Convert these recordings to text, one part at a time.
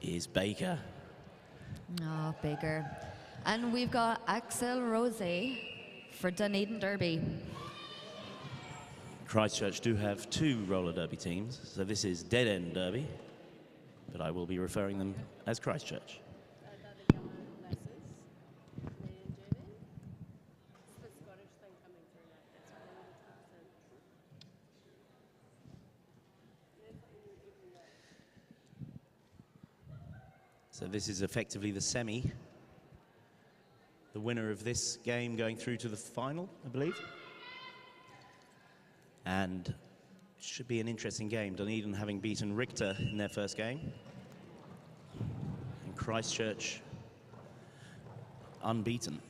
is Baker. Oh, Baker. And we've got Axel Rose for Dunedin Derby. Christchurch do have 2 roller derby teams, so this is Dead End Derby, but I will be referring them as Christchurch. So this is effectively the semi. The winner of this game going through to the final, I believe. And it should be an interesting game. Dunedin having beaten Richter in their first game. And Christchurch unbeaten.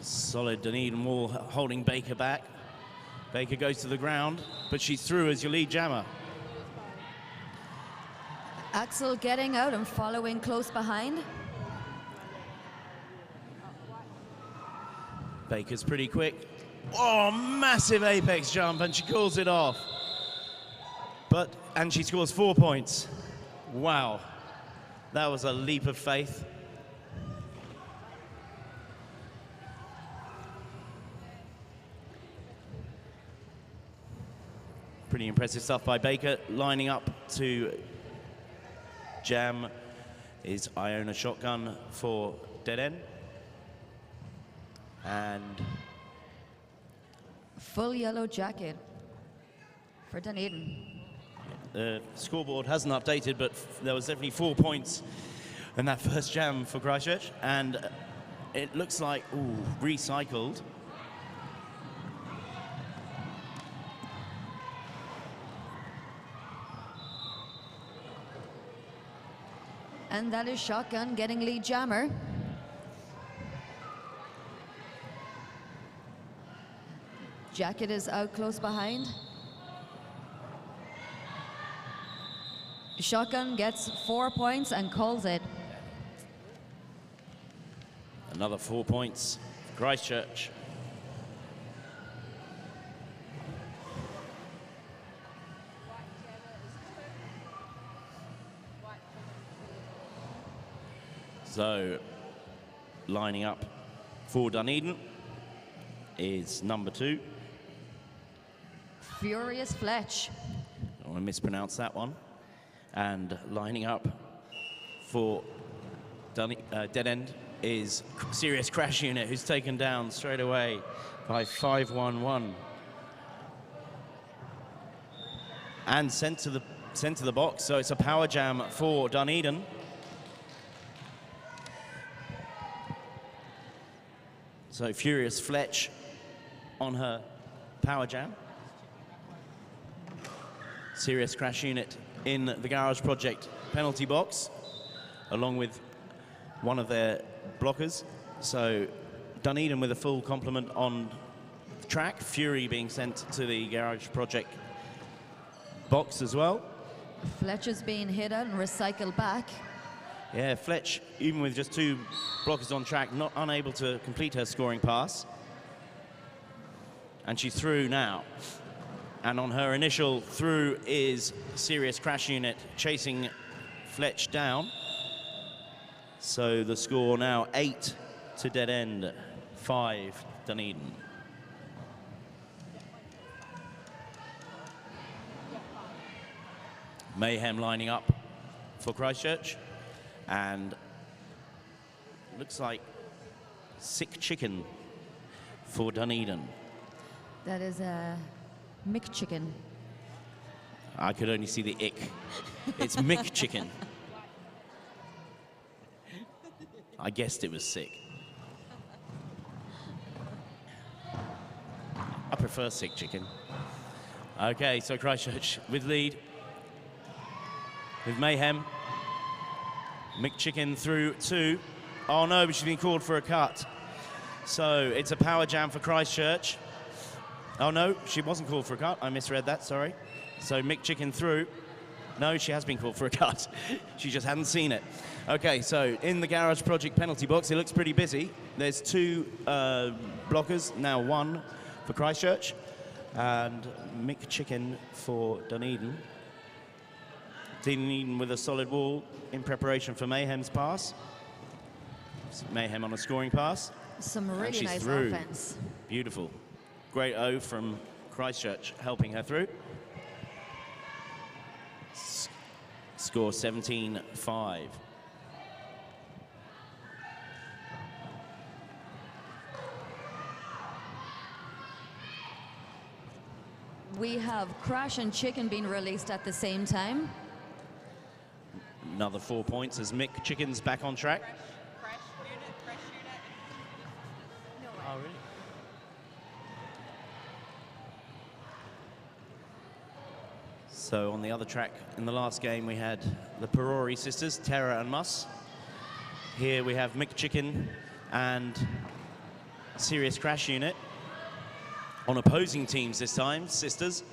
Solid Dunedin wall holding Baker back. Baker goes to the ground, but she's through as your lead jammer. Axel getting out and following close behind. Baker's pretty quick. Oh, massive apex jump, and she calls it off. And she scores 4 points. Wow. That was a leap of faith. Pretty impressive stuff by Baker. Lining up to jam is Iona Shotgun for Dead End. And full yellow jacket for Dunedin. The scoreboard hasn't updated, but there was definitely 4 points in that first jam for Christchurch. And it looks like, ooh, recycled. And that is Shotgun getting lead jammer. Jacket is out close behind. Shotgun gets 4 points and calls it. Another 4 points for Christchurch. So, lining up for Dunedin is number 2. Furious Fletch. I don't want to mispronounce that one. And lining up for Dead End is Serious Crash Unit, who's taken down straight away by 5-1-1. And sent to the box, so it's a power jam for Dunedin. So Furious Fletch on her power jam. Serious Crash Unit in the Garage Project penalty box, along with one of their blockers. So Dunedin with a full complement on the track. Fury being sent to the Garage Project box as well. Fletch is being hit out and recycled back. Yeah, Fletch, even with just 2 blockers on track, not unable to complete her scoring pass. And she's through now. And on her initial through is Serious Crash Unit chasing Fletch down. So the score now 8 to Dead End, 5 Dunedin. Mayhem lining up for Christchurch. And looks like Sick Chicken for Dunedin. That is a McChicken. I could only see the ick. It's McChicken. I guessed it was sick. I prefer Sick Chicken. Okay, so Christchurch with lead. With Mayhem. McChicken through 2. Oh no, but she's been called for a cut. So it's a power jam for Christchurch. Oh no, she wasn't called for a cut. I misread that, sorry. So McChicken through. No, she has been called for a cut. She just hadn't seen it. Okay, so in the Garage Project penalty box, it looks pretty busy. There's 2 blockers, now 1 for Christchurch. And McChicken for Dunedin. Dunedin with a solid wall in preparation for Mayhem's pass. Mayhem on a scoring pass. Some And really she's nice through. offense. Beautiful. Great O from Christchurch helping her through. Score 17-5. We have Crash and Chicken being released at the same time. Another 4 points as Mick Chicken's back on track. Crash unit. No way. Oh, really? So on the other track, in the last game, we had the Perori sisters, Tara and Mus. Here we have Mick Chicken and Serious Crash Unit. On opposing teams this time, sisters.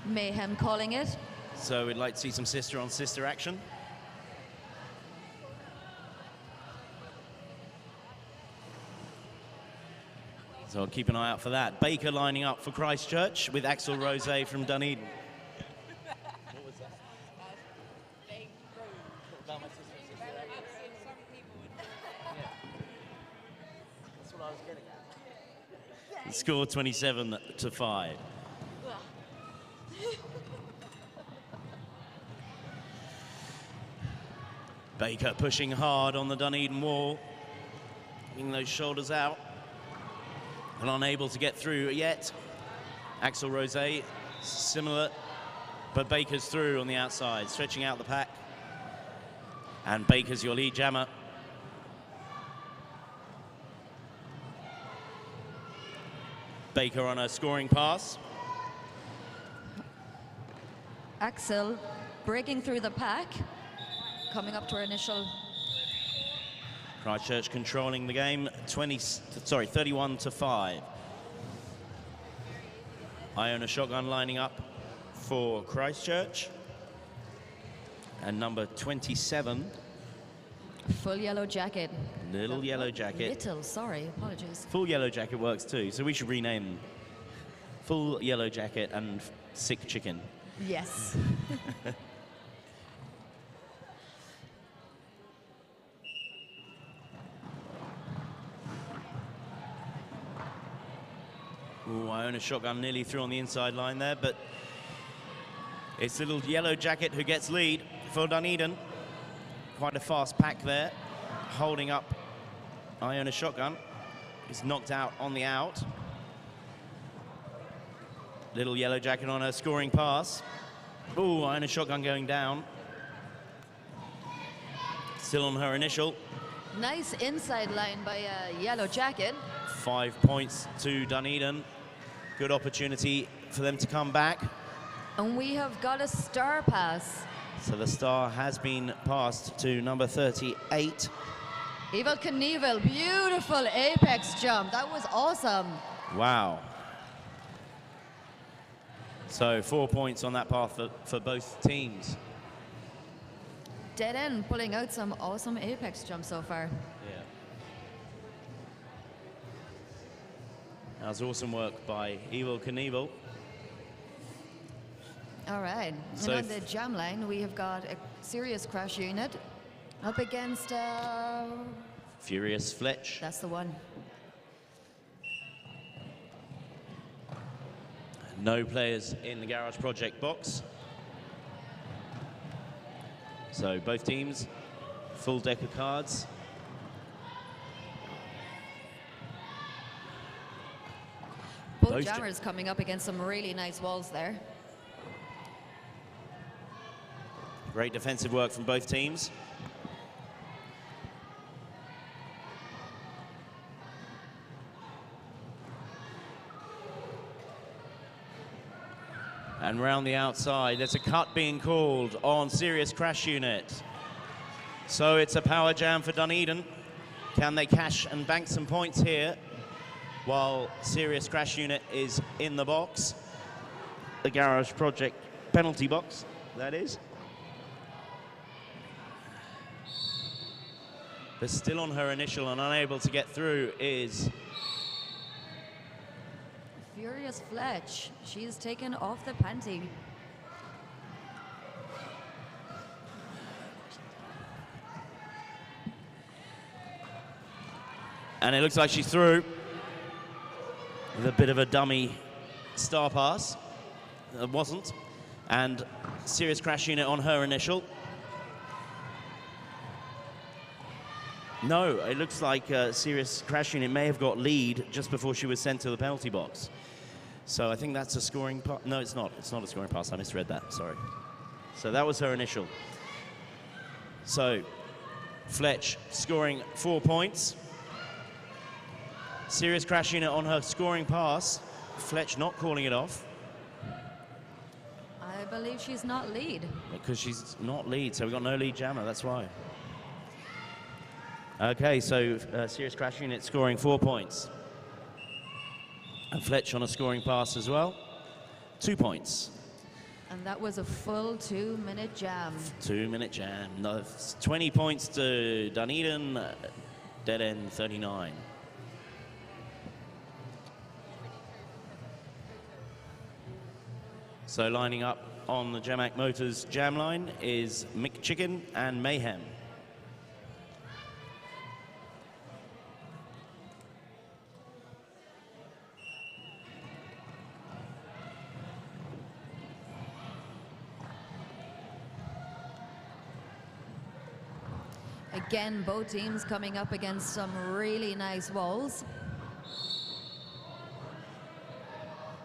Mayhem calling it. So we'd like to see some sister-on-sister action. So I'll keep an eye out for that. Baker lining up for Christchurch with Axel Rose from Dunedin. What was that? Big room. About my sister. I've seen some people with That's what I was getting at. Score 27-5. Baker pushing hard on the Dunedin wall, getting those shoulders out, and unable to get through yet. Axel Rose, similar, but Baker's through on the outside, stretching out the pack. And Baker's your lead jammer. Baker on a scoring pass. Axel breaking through the pack. Coming up to her initial. Christchurch controlling the game, 31-5. Iona Shotgun lining up for Christchurch. And number 27. Full yellow jacket. Little yellow jacket. Little, sorry, apologies. Full yellow jacket works too, so we should rename them. Full yellow jacket and sick chicken. Yes. Ooh, Iona Shotgun nearly through on the inside line there, but it's little yellow jacket who gets lead for Dunedin. Quite a fast pack there, holding up Iona Shotgun. He's knocked out on the out. Little yellow jacket on her scoring pass. Ooh, Iona Shotgun going down. Still on her initial. Nice inside line by yellow jacket. 5 points to Dunedin. Good opportunity for them to come back. And we have got a star pass. So the star has been passed to number 38. Evil Knievel, beautiful apex jump. That was awesome. Wow. So 4 points on that path for both teams. Dead End pulling out some awesome apex jumps so far. Yeah. That was awesome work by Evil Knievel. All right. So and on the jam line, we have got a serious crash unit up against. Furious Fletch. That's the one. No players in the Garage Project box. So both teams, full deck of cards. Both jammers coming up against some really nice walls there. Great defensive work from both teams. And round the outside, there's a cut being called on Serious Crash Unit. So it's a power jam for Dunedin. Can they cash and bank some points here while Serious Crash Unit is in the box? The Garage Project penalty box, that is. But still on her initial and unable to get through is victorious Fletch. She's taken off the panty. And it looks like she's through with a bit of a dummy star pass. It wasn't. And serious crash unit on her initial. No, it looks like serious crash unit may have got lead just before she was sent to the penalty box. So I think that's a scoring pass. No, it's not. It's not a scoring pass. I misread that. Sorry. So that was her initial. So Fletch scoring 4 points. Serious crash unit on her scoring pass. Fletch not calling it off. I believe she's not lead. Because she's not lead, so we've got no lead jammer, that's why. Okay, so serious crash unit scoring 4 points. And Fletch on a scoring pass as well, 2 points. And that was a full 2-minute jam. 2-minute jam. No, 20 points to Dunedin, dead end 39. So lining up on the Jamac Motors jam line is Mick Chicken and Mayhem. Again, both teams coming up against some really nice walls.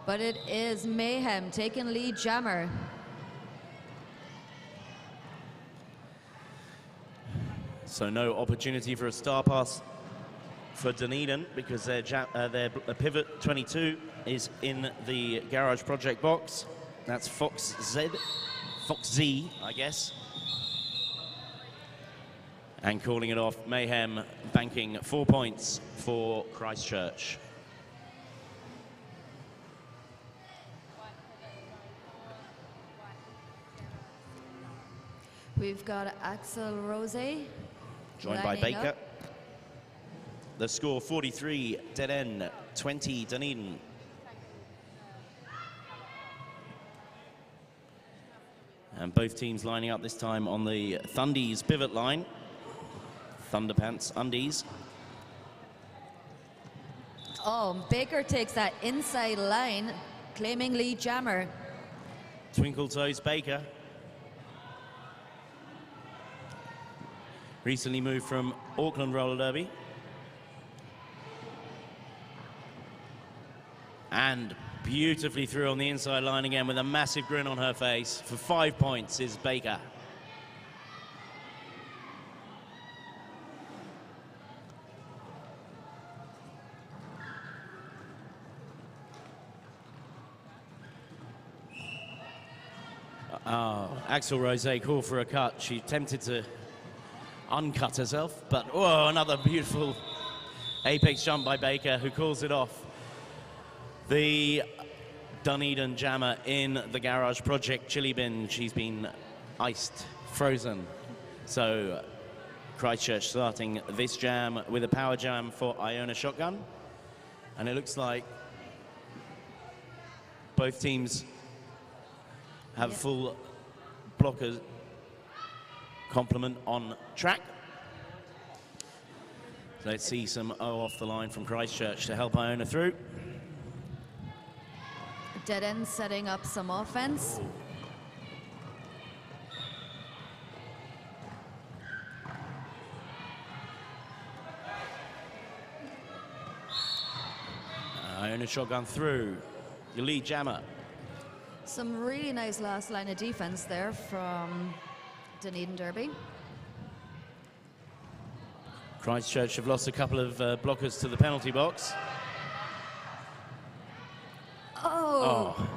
But it is Mayhem taking lead jammer. So no opportunity for a star pass for Dunedin because their pivot 22 is in the garage project box. That's Fox Z, I guess. And calling it off, Mayhem banking 4 points for Christchurch. We've got Axel Rose. Joined by lining Baker. up. The score 43, dead end 20 Dunedin. And both teams lining up this time on the Thundies pivot line. Thunderpants undies. Oh, Baker takes that inside line, claiming lead jammer. Twinkle Toes Baker. Recently moved from Auckland Roller Derby. And beautifully through on the inside line again with a massive grin on her face. For 5 points is Baker. Oh, Axel Rose called for a cut. She attempted to uncut herself, but oh, another beautiful apex jump by Baker, who calls it off. The Dunedin jammer in the garage project chili bin. She's been iced, frozen. So Christchurch starting this jam with a power jam for Iona Shotgun. And it looks like both teams have full blocker complement on track. So let's see some O off the line from Christchurch to help Iona through. Dead end setting up some offense. Iona Shotgun through. Your lead jammer. Some really nice last line of defense there from Dunedin Derby. Christchurch have lost a couple of blockers to the penalty box. Oh.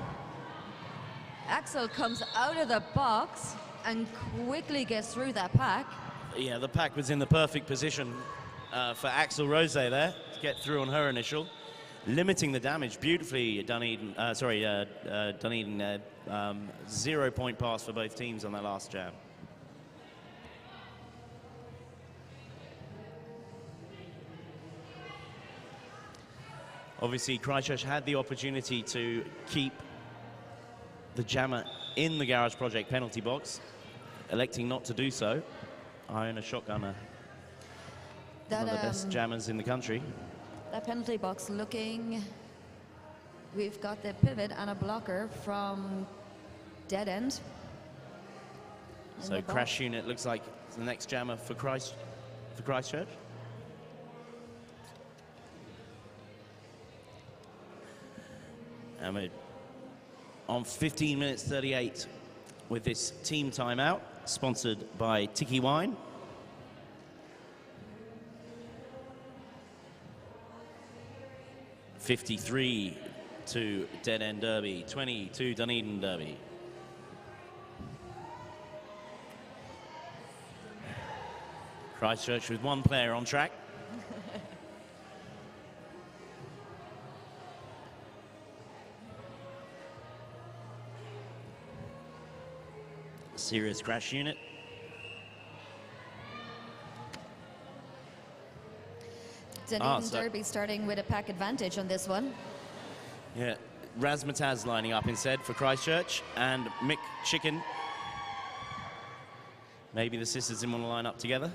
Axel comes out of the box and quickly gets through that pack. Yeah, the pack was in the perfect position for Axel Rose there to get through on her initial. Limiting the damage beautifully, Dunedin. Dunedin. 0 point pass for both teams on their last jam. Obviously, Christchurch had the opportunity to keep the jammer in the Garage Project penalty box, electing not to do so. Iona Shotgunner, one of the best jammers in the country. That penalty box looking, we've got the pivot and a blocker from Dead End. So Crash Unit looks like the next jammer for Christchurch. And we're on 15 minutes 38 with this team timeout, sponsored by Tiki Wine. $53 to Dead End Derby, 20 to Dunedin Derby. Christchurch with one player on track. Serious Crash Unit. Dunedin Derby starting with a pack advantage on this one. Yeah, Razmataz lining up instead for Christchurch, and Mick Chicken. Maybe the sisters didn't want to line up together.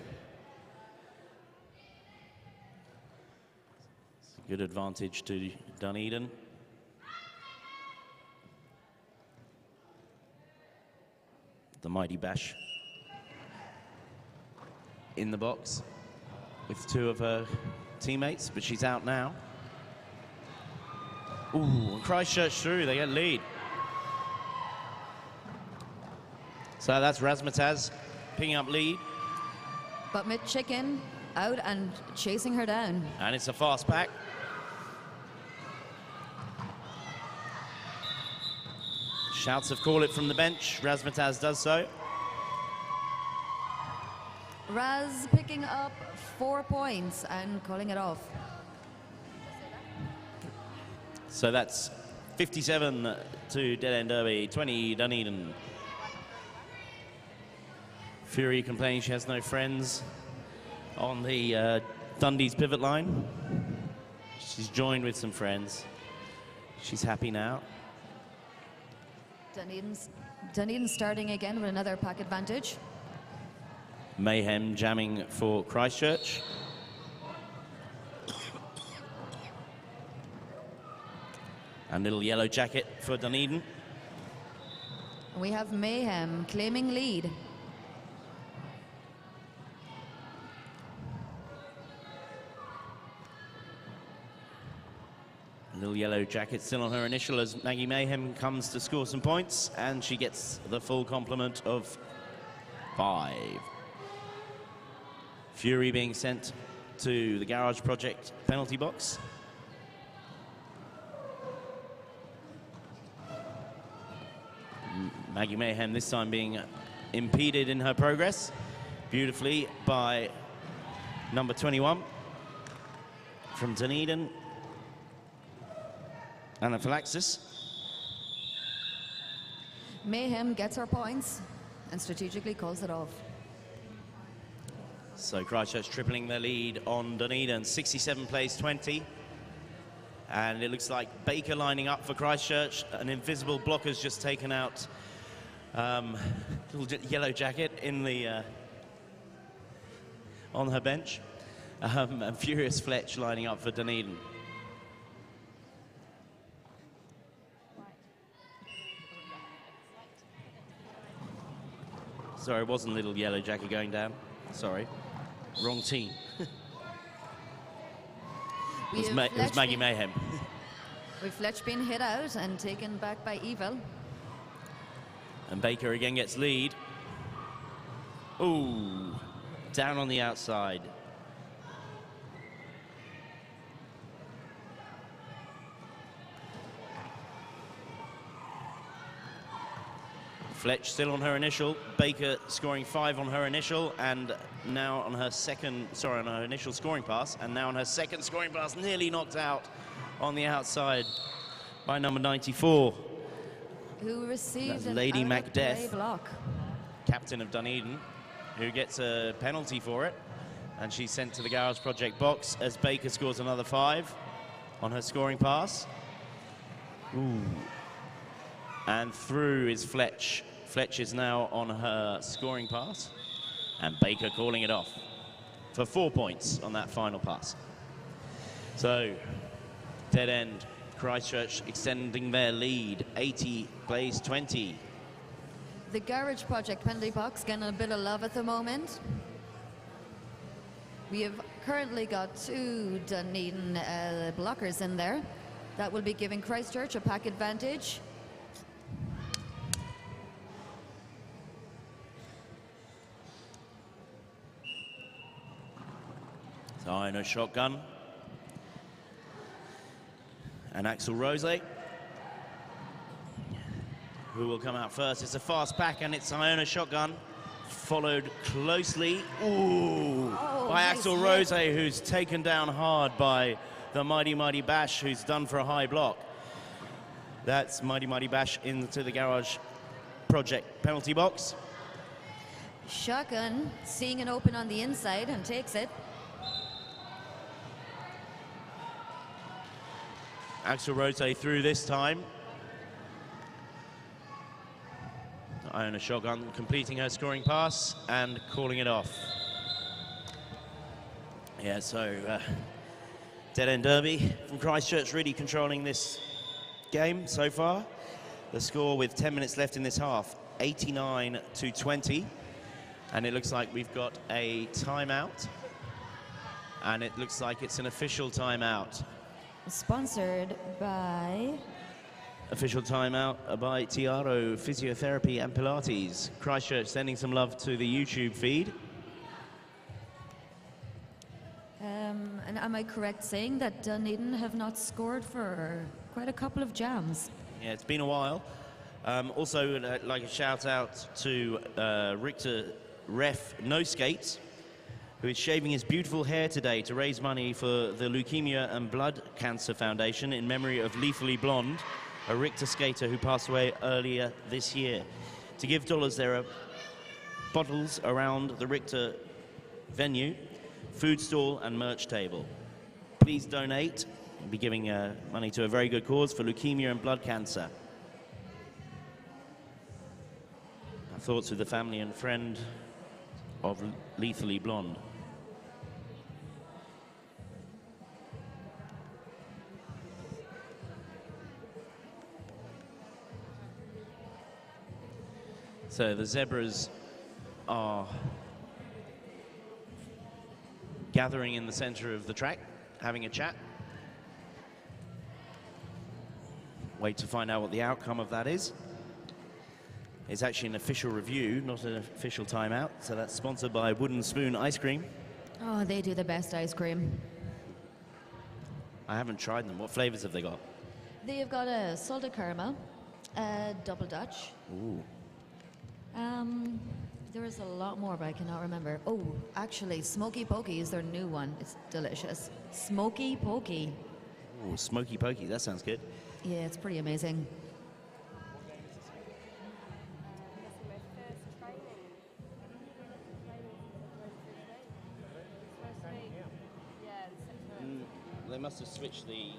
Good advantage to Dunedin. The Mighty Bash in the box with two of her teammates, but she's out now. Ooh, Christchurch through, they get lead. So that's Razmataz picking up lead. But Mick Chicken out and chasing her down. And it's a fast pack. Shouts of call it from the bench. Razmataz does so. Raz picking up 4 points and calling it off. So that's 57 to Dead End Derby, 20 Dunedin. Fury complaining she has no friends on the Dundee's pivot line. She's joined with some friends. She's happy now. Dunedin starting again with another pack advantage. Mayhem jamming for Christchurch. And little Yellow Jacket for Dunedin. We have Mayhem claiming lead. Little Yellow Jacket still on her initial as Maggie Mayhem comes to score some points, and she gets the full complement of 5. Fury being sent to the Garage Project penalty box. Maggie Mayhem this time being impeded in her progress beautifully by number 21 from Dunedin, Anaphylaxis. Mayhem gets her points and strategically calls it off. So Christchurch tripling their lead on Dunedin, 67 plays 20. And it looks like Baker lining up for Christchurch. An invisible blocker's just taken out little Yellow Jacket in the on her bench. And Furious Fletch lining up for Dunedin. Sorry, it wasn't little Yellow Jacket going down. Sorry, wrong team. It was Maggie Mayhem. With Fletch being hit out and taken back by Evil. And Baker again gets lead. Ooh, down on the outside. Fletch still on her initial. Baker scoring 5 on her initial, and now on her second, sorry, on her initial scoring pass, and now on her second scoring pass, nearly knocked out on the outside by number 94. Who received an Lady out-of-play Macbeth, block. captain of Dunedin, who gets a penalty for it, and she's sent to the Garage Project box as Baker scores another 5. on her scoring pass. Ooh. And through is Fletch. Fletch is now on her scoring pass. And Baker calling it off for 4 points on that final pass. So, dead end. Christchurch extending their lead, 80 plays 20. The Garage Project penalty box getting a bit of love at the moment. We have currently got 2 Dunedin blockers in there. That will be giving Christchurch a pack advantage. So in a shotgun. And Axel Rose, who will come out first. It's a fast pack, and it's Iona Shotgun, followed closely by Axel Rose, who's taken down hard by the Mighty Mighty Bash, who's done for a high block. That's Mighty Mighty Bash into the Garage Project penalty box. Shotgun seeing an open on the inside and takes it. Axel Rose through this time. Iona Shotgun completing her scoring pass and calling it off. Yeah, so dead end derby from Christchurch, really controlling this game so far. The score with 10 minutes left in this half, 89-20. And it looks like we've got a timeout. And it looks like it's an official timeout. Sponsored by... Official timeout by Tiaro Physiotherapy and Pilates. Christchurch sending some love to the YouTube feed. And am I correct saying that Dunedin have not scored for quite a couple of jams? Yeah, it's been a while. Also, like a shout out to Richter Ref No Skates, who is shaving his beautiful hair today to raise money for the Leukemia and Blood Cancer Foundation in memory of Lethally Blonde, a Richter skater who passed away earlier this year. To give dollars, there are bottles around the Richter venue, food stall and merch table. Please donate. We'll be giving money to a very good cause for leukemia and blood cancer. Our thoughts with the family and friend of Lethally Blonde. So the Zebras are gathering in the center of the track, having a chat. Wait to find out what the outcome of that is. It's actually an official review, not an official timeout. So that's sponsored by Wooden Spoon Ice Cream. Oh, they do the best ice cream. I haven't tried them. What flavors have they got? They have got a salted caramel, a double Dutch. Ooh. There is a lot more, but I cannot remember. Oh, actually, Smoky Pokey is their new one. It's delicious. Smoky Pokey. Ooh, Smoky Pokey, that sounds good. Yeah, it's pretty amazing. They must have switched the...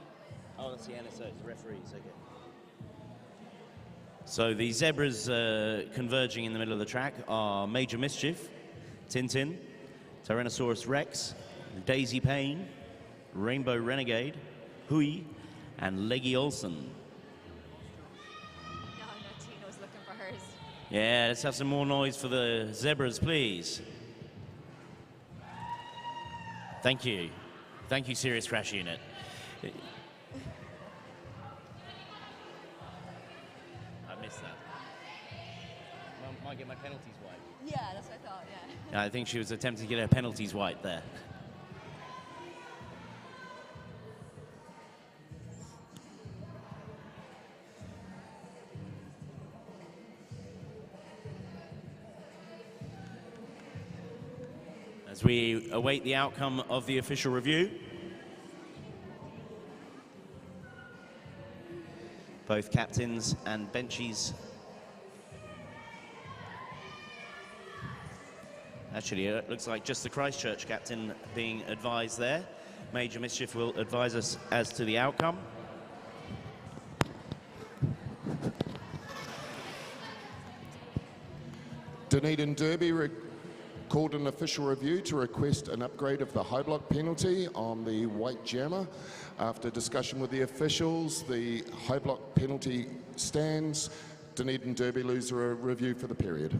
Oh, that's the NSO, the referees, okay. So the Zebras converging in the middle of the track are Major Mischief, Tintin, Tyrannosaurus Rex, Daisy Payne, Rainbow Renegade, Hui, and Leggy Olsen. No, Tino's looking for hers. Yeah, let's have some more noise for the Zebras, please. Thank you. Thank you, Serious Crash Unit. I missed that. Might get my penalties wiped. Yeah, that's what I thought, yeah. I think she was attempting to get her penalties wiped there. As we await the outcome of the official review. Both captains and benchies. Actually, it looks like just the Christchurch captain being advised there. Major Mischief will advise us as to the outcome. Dunedin Derby called an official review to request an upgrade of the high block penalty on the white jammer. After discussion with the officials, the high block penalty stands. Dunedin Derby lose a review for the period.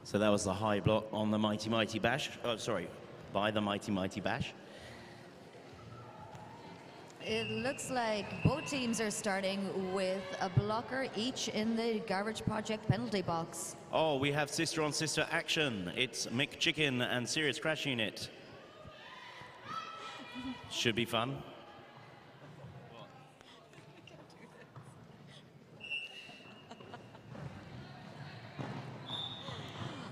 So that was the high block on the Mighty Mighty Bash. Oh, sorry, by the Mighty Mighty Bash. It looks like both teams are starting with a blocker each in the Garbage Project penalty box. Oh, we have sister-on-sister action. It's Mick Chicken and Serious Crash Unit. Should be fun.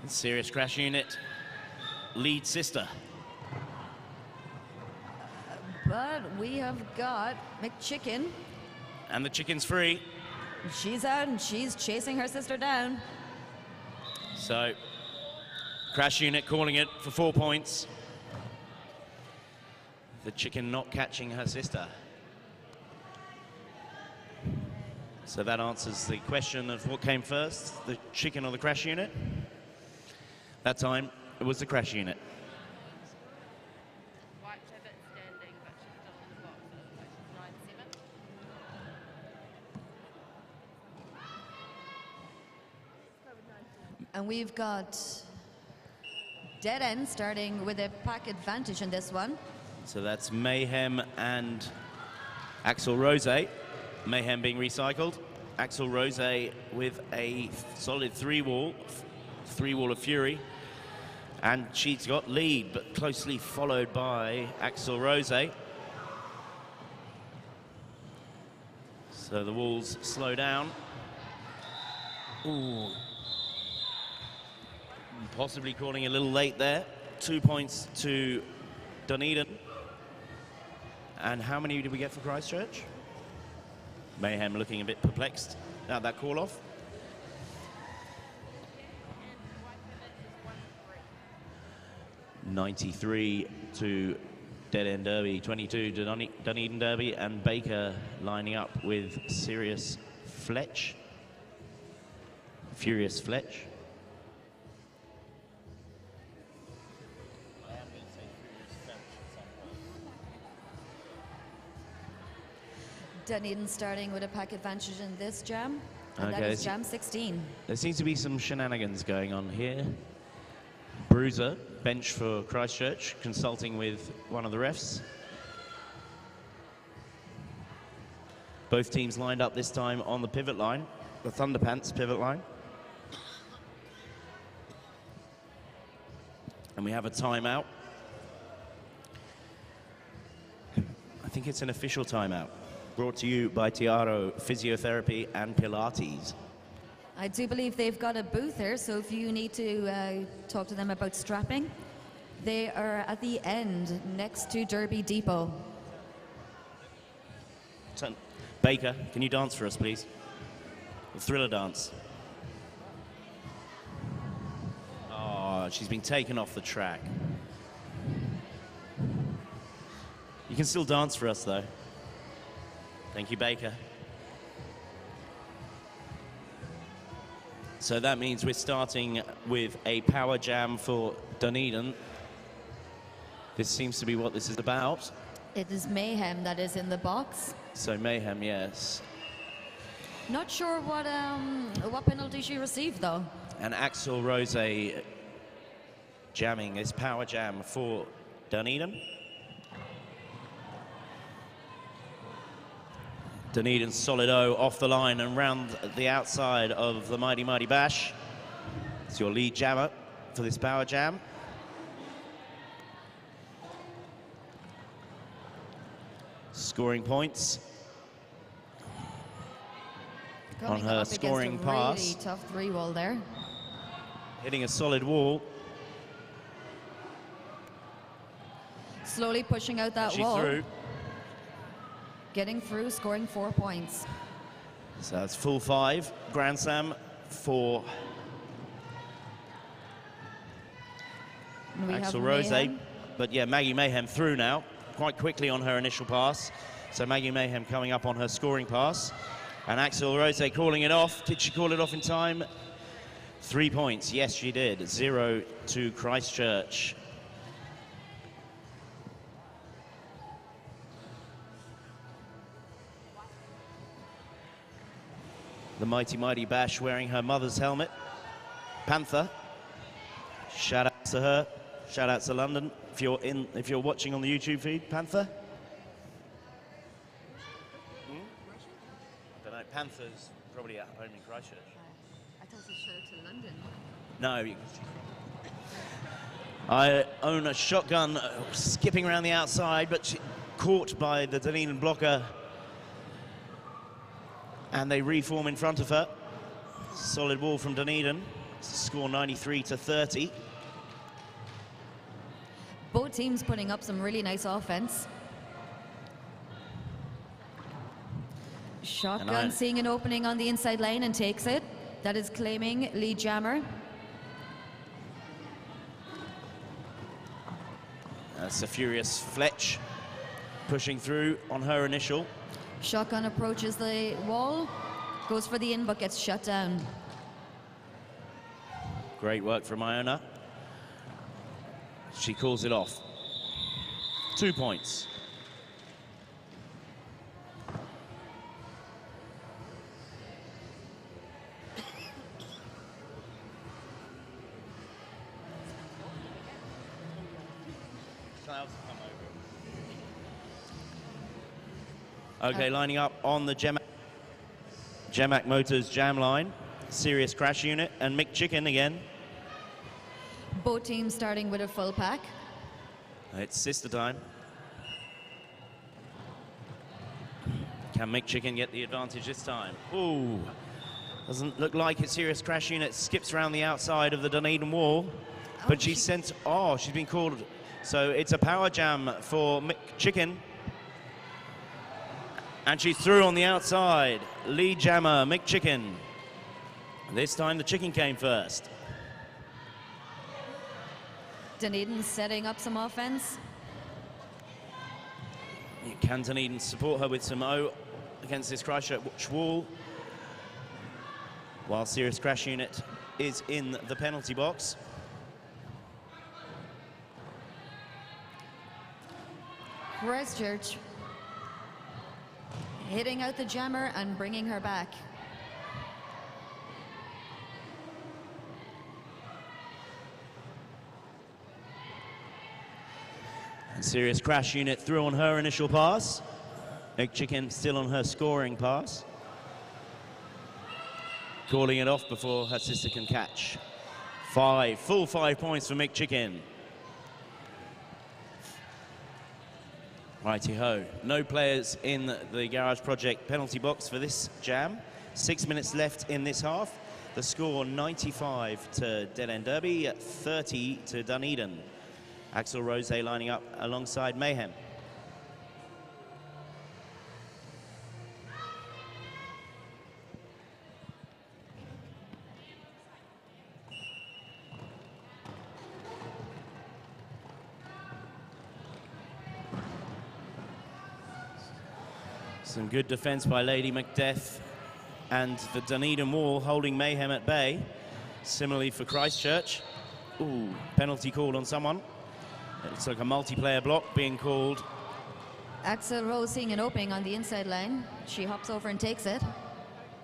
Serious Crash Unit, lead sister. But we have got McChicken. And the chicken's free. She's out and she's chasing her sister down. So, Crash Unit calling it for 4 points. The chicken not catching her sister. So that answers the question of what came first, the chicken or the Crash Unit. That time, it was the Crash Unit. White pivot standing, but she's still in the box. So it's 9-7. And we've got Dead End starting with a pack advantage in this one. So that's Mayhem and Axel Rose. Mayhem being recycled. Axel Rose with a solid three-wall of Fury. And she's got lead, but closely followed by Axel Rose. So the walls slow down. Ooh. Possibly calling a little late there. 2 points to Dunedin. And how many did we get for Christchurch? Mayhem looking a bit perplexed at that call off. 93 to Dead End Derby, 22 to Dunedin Derby, and Baker lining up with Furious Fletch. Dunedin starting with a pack advantage in this jam, and Okay, that is jam 16. There seems to be some shenanigans going on here. Bruiser, bench for Christchurch, consulting with one of the refs. Both teams lined up this time on the pivot line, the Thunderpants pivot line. And we have a timeout. I think it's an official timeout. Brought to you by Tiaro Physiotherapy and Pilates. I do believe they've got a booth here, so if you need to talk to them about strapping, they are at the end next to Derby Depot. Baker, can you dance for us, please? A thriller dance. Oh, she's been taken off the track. You can still dance for us, though. Thank you, Baker. So that means we're starting with a power jam for Dunedin. This seems to be what this is about. It is Mayhem that is in the box. So Mayhem, yes. Not sure what penalty she received, though. And Axel Rose jamming this power jam for Dunedin. Dunedin solid O off the line and round the outside of the Mighty Mighty Bash. It's your lead jammer for this power jam. Scoring points Coming on her up scoring against a pass. really tough three-wall there. Hitting a solid wall. Slowly pushing out that She's wall. through. Getting through, scoring 4 points. So that's full 5. Grand Slam for And we Axel have Rose. Mayhem. But yeah, Maggie Mayhem through now, quite quickly on her initial pass. So Maggie Mayhem coming up on her scoring pass. And Axel Rose calling it off. Did she call it off in time? 3 points. Yes, she did. 0 to Christchurch. The mighty, mighty Bash wearing her mother's helmet. Panther. Shout out to her. Shout out to London. If you're watching on the YouTube feed, Panther. Don't know. Panther's probably at home in Christchurch. I thought it was shout to London. No. I own a shotgun skipping around the outside, but she caught by the Dunedin blocker. And they reform in front of her. Solid ball from Dunedin. Score 93-30. Both teams putting up some really nice offense. Shotgun seeing an opening on the inside lane and takes it. That is claiming Lee Jammer. That's a furious Fletch pushing through on her initial. Shotgun approaches the wall, goes for the in, but gets shut down. Great work from Iona. She calls it off. 2 points. Okay, lining up on the Gemac Motors jam line. Serious crash unit and Mick Chicken again. Both teams starting with a full pack. It's sister time. Can Mick Chicken get the advantage this time? Ooh, doesn't look like it. Serious crash unit skips around the outside of the Dunedin wall, but she's sent. Oh, she's been called. So it's a power jam for Mick Chicken. And she's through on the outside. Lead jammer, Mick Chicken. This time the chicken came first. Dunedin setting up some offense. Can Dunedin support her with some O against this Christchurch wall? While Serious Crash Unit is in the penalty box. Christchurch hitting out the jammer and bringing her back. And Serious Crash Unit through on her initial pass. Mick Chicken still on her scoring pass. Calling it off before her sister can catch. Full 5 points for Mick Chicken. Righty-ho. No players in the Garage Project penalty box for this jam. 6 minutes left in this half. The score 95 to Dead End Derby, 30 to Dunedin. Axel Rose lining up alongside Mayhem. Some good defense by Lady Macbeth and the Dunedin wall holding Mayhem at bay. Similarly for Christchurch. Ooh, penalty called on someone. It's like a multiplayer block being called. Axel Rose seeing an opening on the inside line. She hops over and takes it.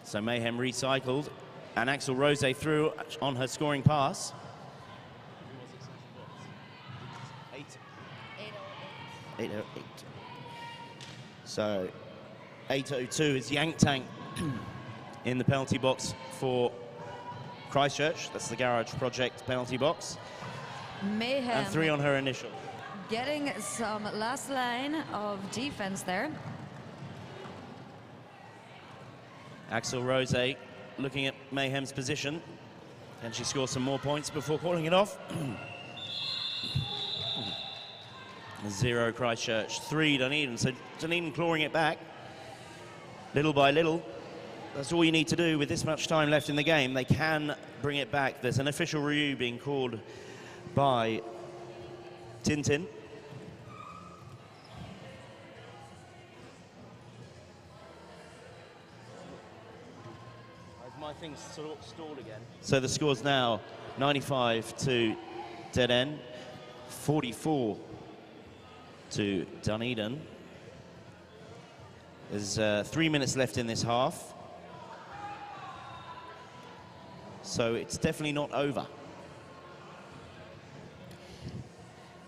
So Mayhem recycled and Axel Rose through on her scoring pass. 808. So 802 is Yank Tank in the penalty box for Christchurch. That's the Garage Project penalty box. Mayhem. And 3 on her initial. Getting some last line of defense there. Axel Rose looking at Mayhem's position. Can she score some more points before calling it off? 0 Christchurch, 3 Dunedin. So Dunedin clawing it back. Little by little. That's all you need to do with this much time left in the game. They can bring it back. There's an official review being called by Tintin. Everything's stalled again. So the score's now 95 to Dead End, 44 to Dunedin. There's 3 minutes left in this half. So it's definitely not over.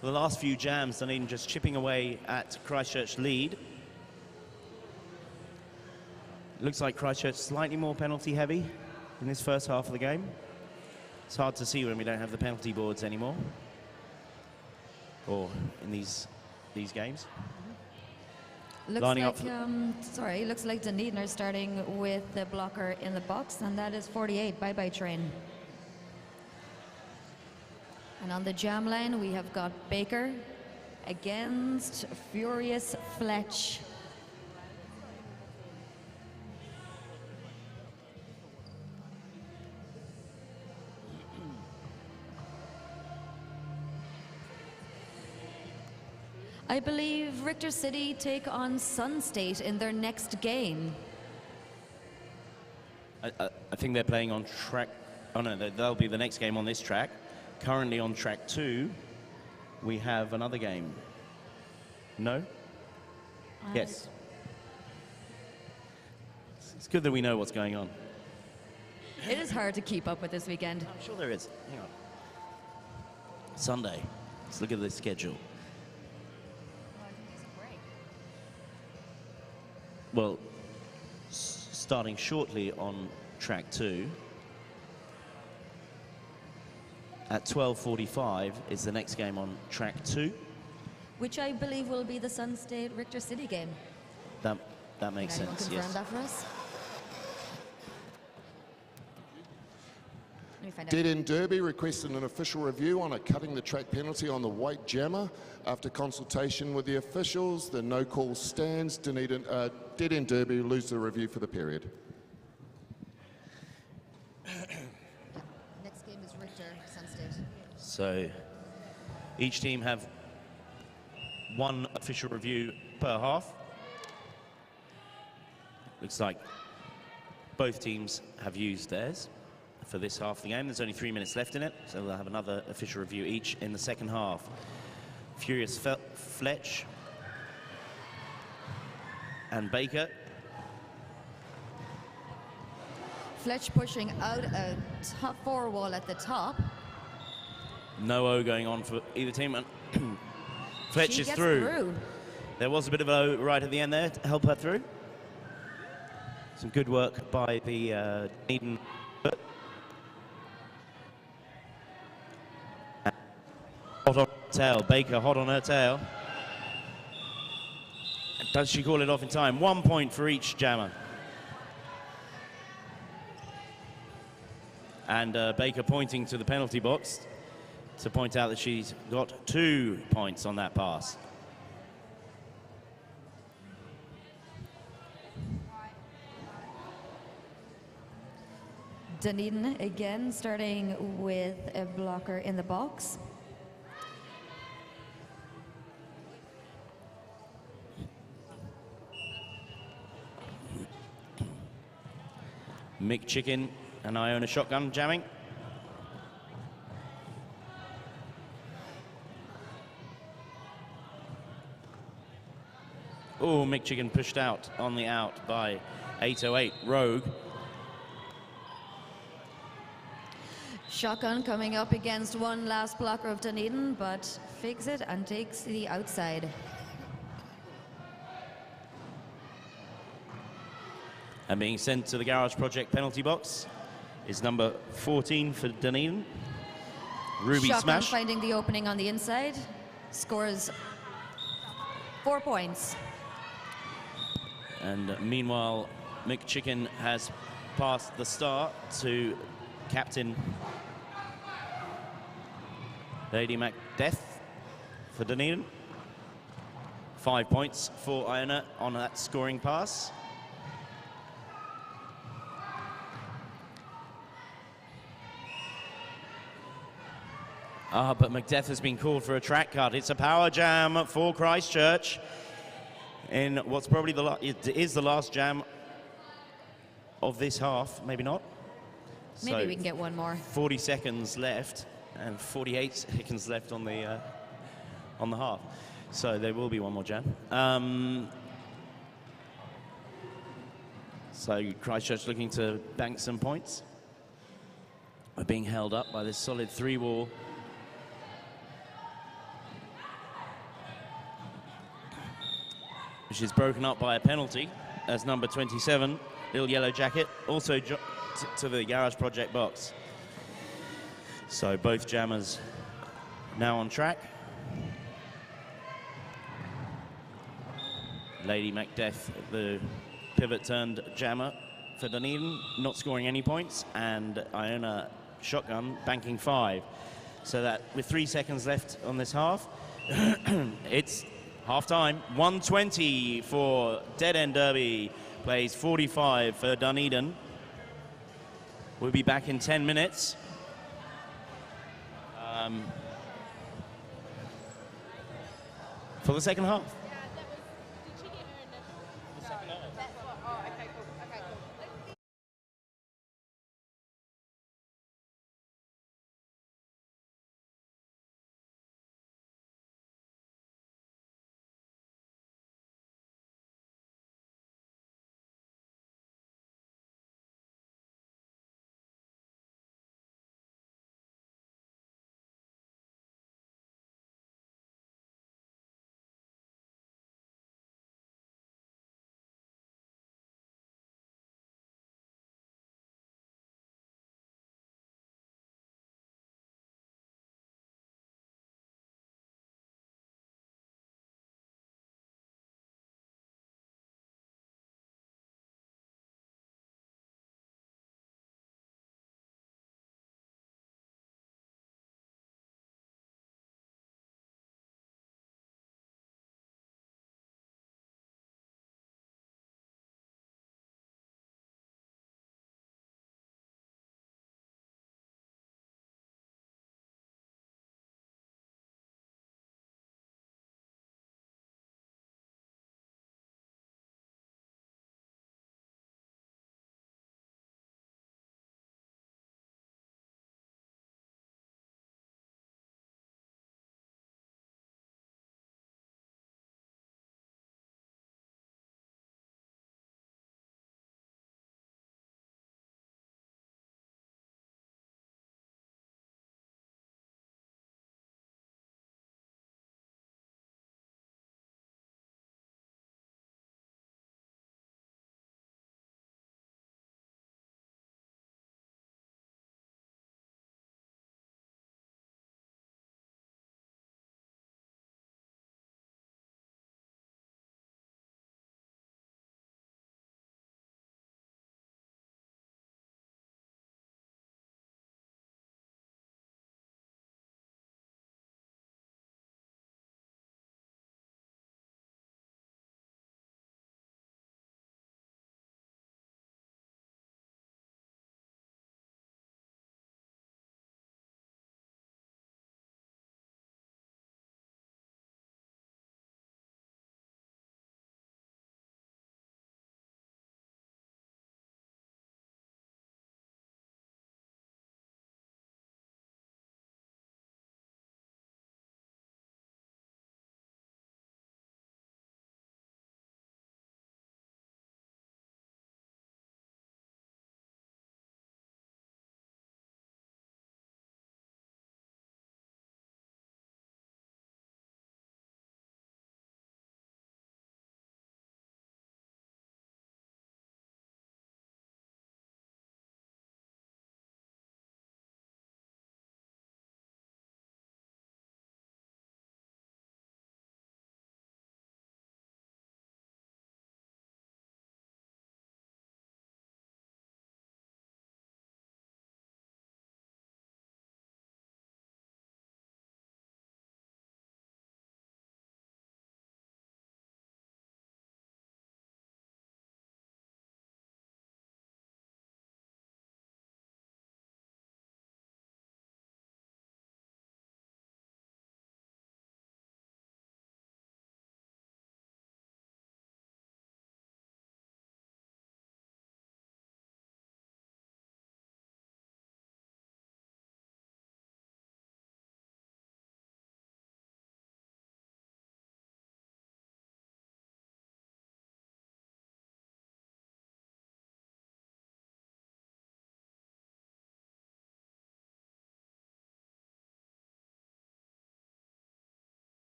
The last few jams, Dunedin just chipping away at Christchurch lead. Looks like Christchurch slightly more penalty heavy in this first half of the game. It's hard to see when we don't have the penalty boards anymore, or in these games. Looks Lining like, up looks like Dunedin are starting with the blocker in the box, and that is 48, Bye-Bye Train. And on the jam line, we have got Baker against Furious Fletch. I believe Richter City take on Sun State in their next game. I think they're playing on track. Oh no, that'll be the next game on this track. Currently on track 2, we have another game. No? Yes. It's good that we know what's going on. It is hard to keep up with this weekend. I'm sure there is. Hang on. Sunday. Let's look at the schedule. Well, starting shortly on track 2. At 12:45 is the next game on track 2. Which I believe will be the Sun State Richter City game. That makes Can anyone sense, confirm yes. that for us? Let me find out. Dead End Derby requested an official review on a cutting the track penalty on the white jammer. After consultation with the officials, the no call stands. Dead End Derby lose the review for the period. Next game is Richter, Sun State. So each team have one official review per half. Looks like both teams have used theirs for this half of the game. There's only 3 minutes left in it, so they'll have another official review each in the second half. Furious Fletch and Baker. Fletch pushing out a top 4 wall at the top. No O going on for either team. And Fletch She is gets through. There was a bit of O right at the end there to help her through. Some good work by the Dunedin. Hot on her tail. Baker hot on her tail. Does she call it off in time? 1 point for each jammer. And Baker pointing to the penalty box to point out that she's got 2 points on that pass. Dunedin again starting with a blocker in the box. Mick Chicken and Iona Shotgun jamming. Oh, Mick Chicken pushed out on the out by 808 Rogue. Shotgun coming up against one last blocker of Dunedin, but fakes it and takes the outside. And being sent to the Garage Project penalty box is number 14 for Dunedin, Ruby Shotgun Smash. finding the opening on the inside, scores 4 points. And meanwhile, Mick Chicken has passed the start to captain Lady Macbeth for Dunedin. 5 points for Iona on that scoring pass. But Macbeth has been called for a track cut. It's a power jam for Christchurch in what's probably it is the last jam of this half. Maybe not. Maybe we can get one more. 40 seconds left and 48 seconds left on the half. So there will be one more jam. So Christchurch looking to bank some points. We're being held up by this solid 3-wall. Which is broken up by a penalty as number 27, Little Yellow Jacket, also to the Garage Project box. So both jammers now on track. Lady Macbeth, the pivot turned jammer for Dunedin, not scoring any points, and Iona Shotgun banking 5. So that with 3 seconds left on this half, it's half-time. 120 for Dead End Derby, plays 45 for Dunedin. We'll be back in 10 minutes. For the second half.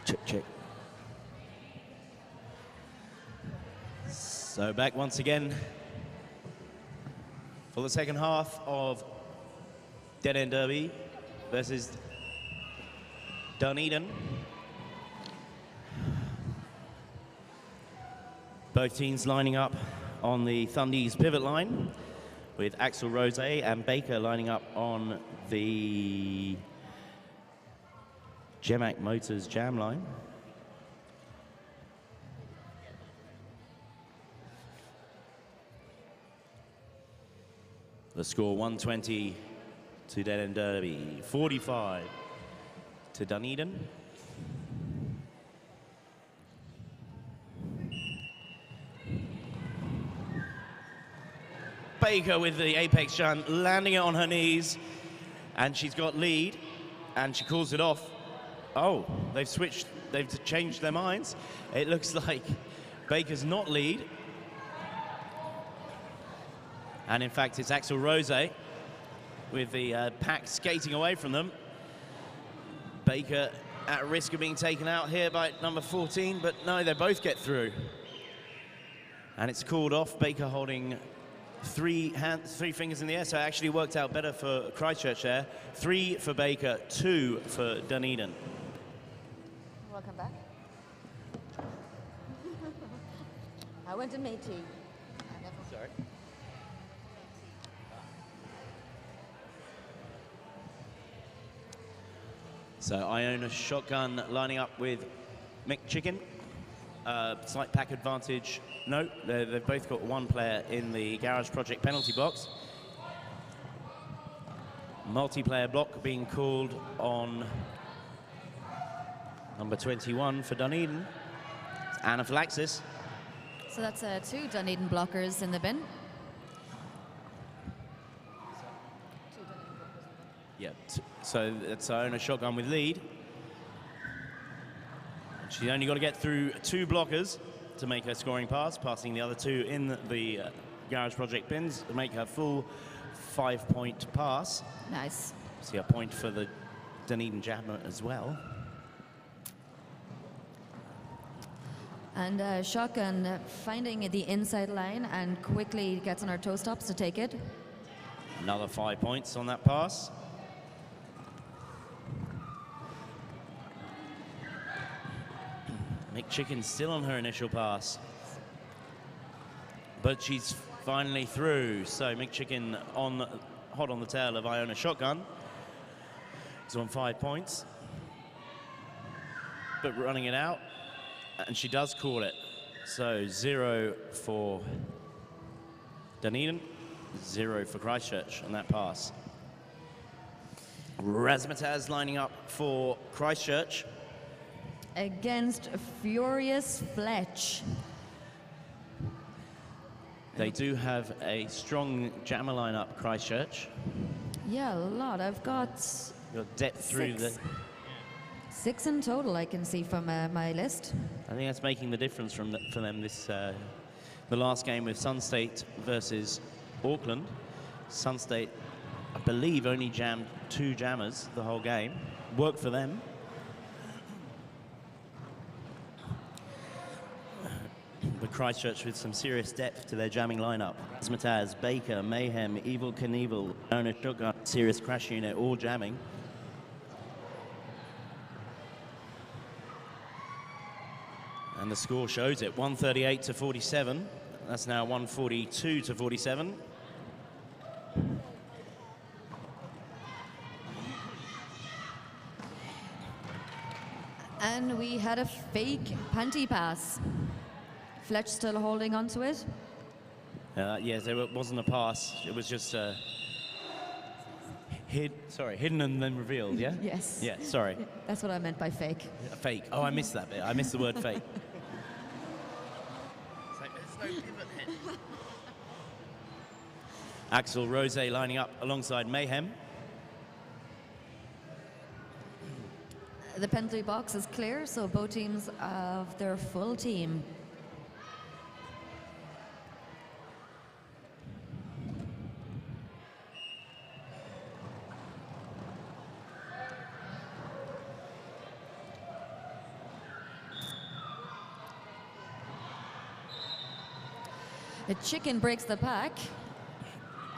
Check, check. So back once again for the second half of Dead End Derby versus Dunedin. Both teams lining up on the Thundees pivot line, with Axel Rose and Baker lining up on the Gemac Motors jam line. The score 120 to Dead End Derby, 45 to Dunedin. Baker with the apex jump, landing it on her knees, and she's got lead, and she calls it off. Oh, they've changed their minds. It looks like Baker's not lead. And in fact, it's Axel Rose with the pack skating away from them. Baker at risk of being taken out here by number 14, but no, they both get through. And it's called off. Baker holding three fingers in the air, so it actually worked out better for Christchurch there. 3 for Baker, 2 for Dunedin. Welcome back. I went to Métis. Sorry. So Iona Shotgun lining up with Mick Chicken. Slight pack advantage. No, they've both got one player in the Garage Project penalty box. Multiplayer block being called on number 21 for Dunedin. It's anaphylaxis. So that's 2 Dunedin blockers in the bin. Yeah, so it's Iona Shotgun with lead. She's only got to get through 2 blockers to make her scoring pass, passing the other 2 in the Garage Project bins to make her full 5-point pass. Nice. See a point for the Dunedin Jammer as well. And Shotgun finding the inside line and quickly gets on her toe stops to take it. Another 5 points on that pass. Mick Chicken still on her initial pass, but she's finally through. So Mick Chicken hot on the tail of Iona Shotgun. She's on 5 points, but running it out, and she does call it. So 0 for Dunedin, 0 for Christchurch on that pass. Razmataz lining up for Christchurch. Against Furious Fletch. They do have a strong jammer lineup, Christchurch. Yeah, a lot. I've got Got depth through the... 6 in total, I can see from my list. I think that's making the difference for them this the last game with Sunstate versus Auckland. Sunstate, I believe, only jammed 2 jammers the whole game. Worked for them. But Christchurch with some serious depth to their jamming lineup. Razmataz, Baker, Mayhem, Evil Knievel, Iona Shotgun, serious crash unit, all jamming. And the score shows it, 138 to 47. That's now 142 to 47. And we had a fake panty pass. Fletch still holding on to it. Yes, there wasn't a pass. It was just hidden and then revealed, yeah? Yes. Yeah, sorry. That's what I meant by fake. Fake. Oh, I missed that bit. I missed the word fake. There's no pivot here. Axel Rose lining up alongside Mayhem. The penalty box is clear, so both teams have their full team. The chicken breaks the pack.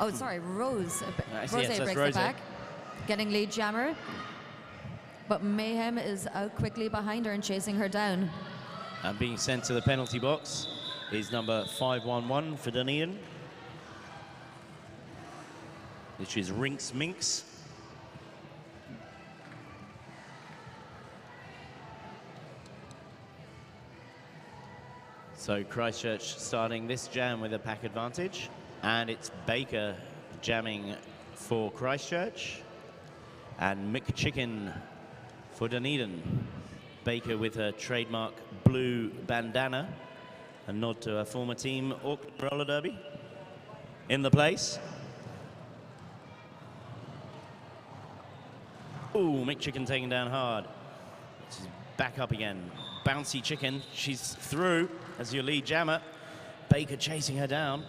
Oh, sorry, Rose. Yes, Rose that's breaks Rose. the pack, getting lead jammer. But Mayhem is out quickly behind her and chasing her down. And being sent to the penalty box is number 511 for Dunedin, which is Rinks Minks. So Christchurch starting this jam with a pack advantage, and it's Baker jamming for Christchurch, and McChicken for Dunedin. Baker with her trademark blue bandana, a nod to her former team, Auckland Roller Derby, in the place. Ooh, McChicken taken down hard. She's back up again. Bouncy Chicken, she's through as your lead jammer. Baker chasing her down.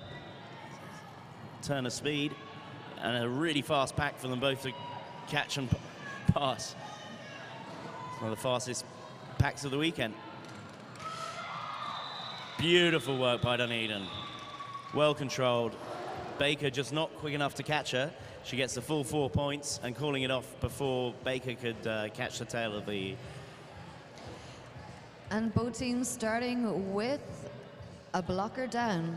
Turn of speed, and a really fast pack for them both to catch and pass. It's one of the fastest packs of the weekend. Beautiful work by Dunedin. Well controlled. Baker just not quick enough to catch her. She gets the full 4 points and calling it off before Baker could catch the tail of the... And both teams starting with a blocker down.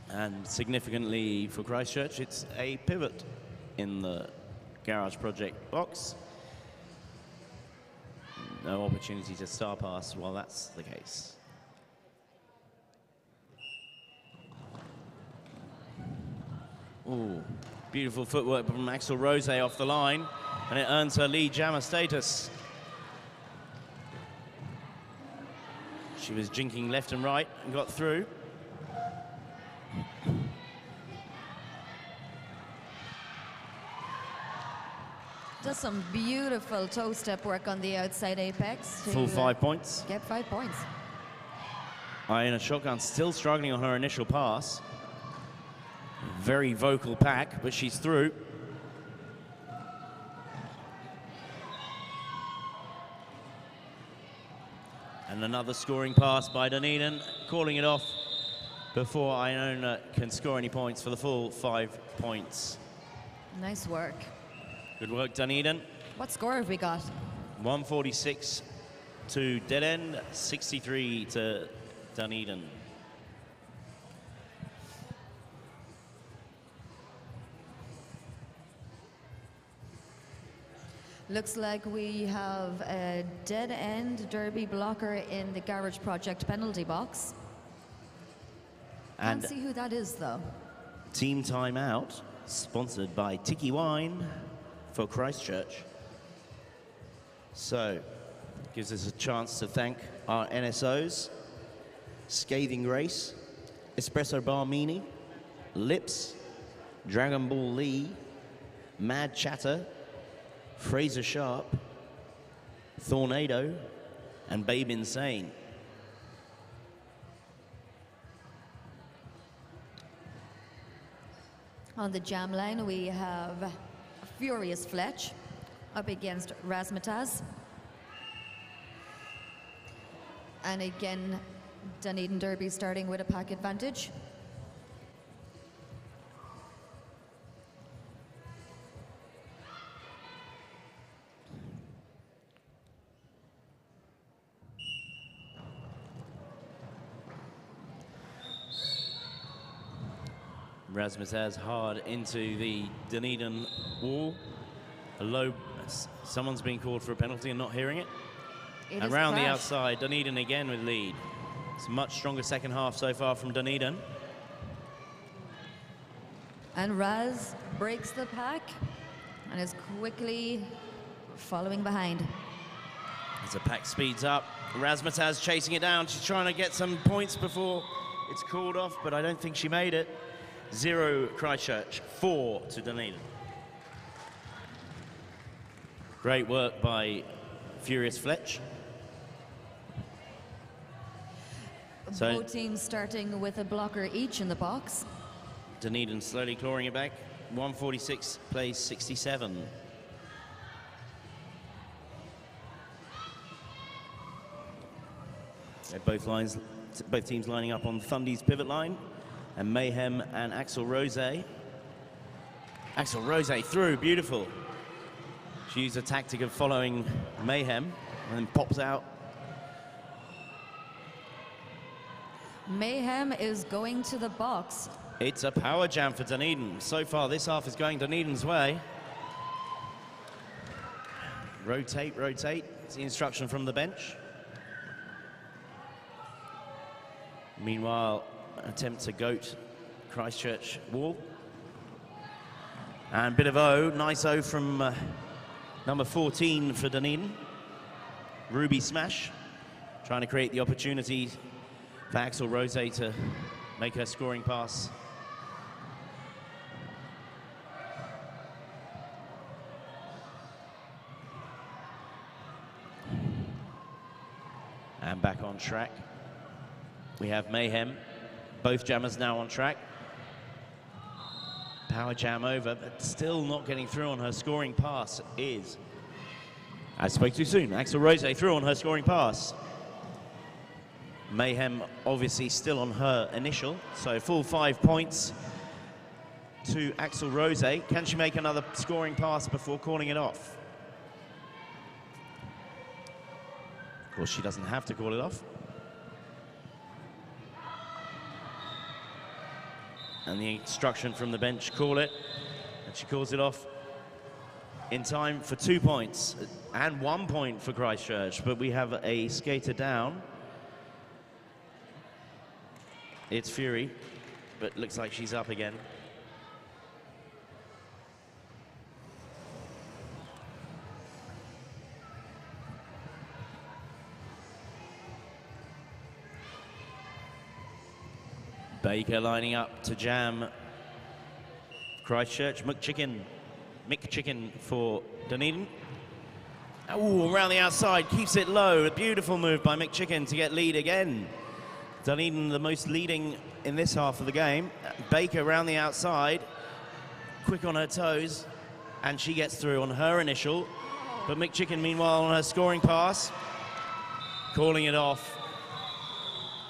And significantly for Christchurch, it's a pivot in the Garage Project box. No opportunity to star pass while that's the case. Ooh, beautiful footwork from Axel Rose off the line, and it earns her lead jammer status. She was jinking left and right and got through. Does some beautiful toe step work on the outside apex. Full 5 points. Get 5 points. Iona Shotgun still struggling on her initial pass. Very vocal pack, but she's through. And another scoring pass by Dunedin, calling it off before Iona can score any points for the full 5 points. Nice work. Good work, Dunedin. What score have we got? 146 to Dead End, 63 to Dunedin. Looks like we have a Dead End Derby blocker in the Garage Project penalty box. And Can't see who that is, though. Team Timeout, sponsored by Tiki Wine for Christchurch. So, gives us a chance to thank our NSOs, Scathing Grace, Espresso Bar Meanie, Lips, Dragon Ball Lee, Mad Chatter, Fraser Sharp, Thornado, and Babe Insane. On the jam line, we have Furious Fletch up against Razmataz. And again, Dunedin Derby starting with a pack advantage. Razmataz hard into the Dunedin wall. A low, someone's being called for a penalty and not hearing it. It is Around the Crash. outside, Dunedin again with lead. It's a much stronger second half so far from Dunedin. And Raz breaks the pack and is quickly following behind. As the pack speeds up, Razmataz chasing it down. She's trying to get some points before it's called off, but I don't think she made it. 0 Christchurch, 4 to Dunedin. Great work by Furious Fletch. So Both teams starting with a blocker each in the box. Dunedin slowly clawing it back. 146 plays 67. Both lines both teams lining up on Thundy's pivot line, and Mayhem and Axel Rose. Axel Rose through, beautiful. She used a tactic of following Mayhem and then pops out. Mayhem is going to the box. It's a power jam for Dunedin. So far, this half is going Dunedin's way. Rotate, rotate. It's the instruction from the bench. Meanwhile, attempt to goat Christchurch wall. And bit of O, nice O from number 14 for Dunedin. Ruby smash, trying to create the opportunity for Axel Rose to make her scoring pass. And back on track. We have Mayhem, both jammers now on track. Power jam over, but still not getting through on her scoring pass is, I spoke too soon, Axel Rose through on her scoring pass. Mayhem obviously still on her initial, so full 5 points to Axel Rose. Can she make another scoring pass before calling it off? Of course, she doesn't have to call it off. And the instruction from the bench, call it, and she calls it off in time for 2 points and 1 point for Christchurch, but we have a skater down. It's Fury, but looks like she's up again. Baker lining up to jam Christchurch. Mick Chicken for Dunedin. Oh, around the outside, keeps it low. A beautiful move by Mick Chicken to get lead again. Dunedin the most leading in this half of the game. Baker around the outside, quick on her toes, and she gets through on her initial. But Mick Chicken, meanwhile, on her scoring pass, calling it off.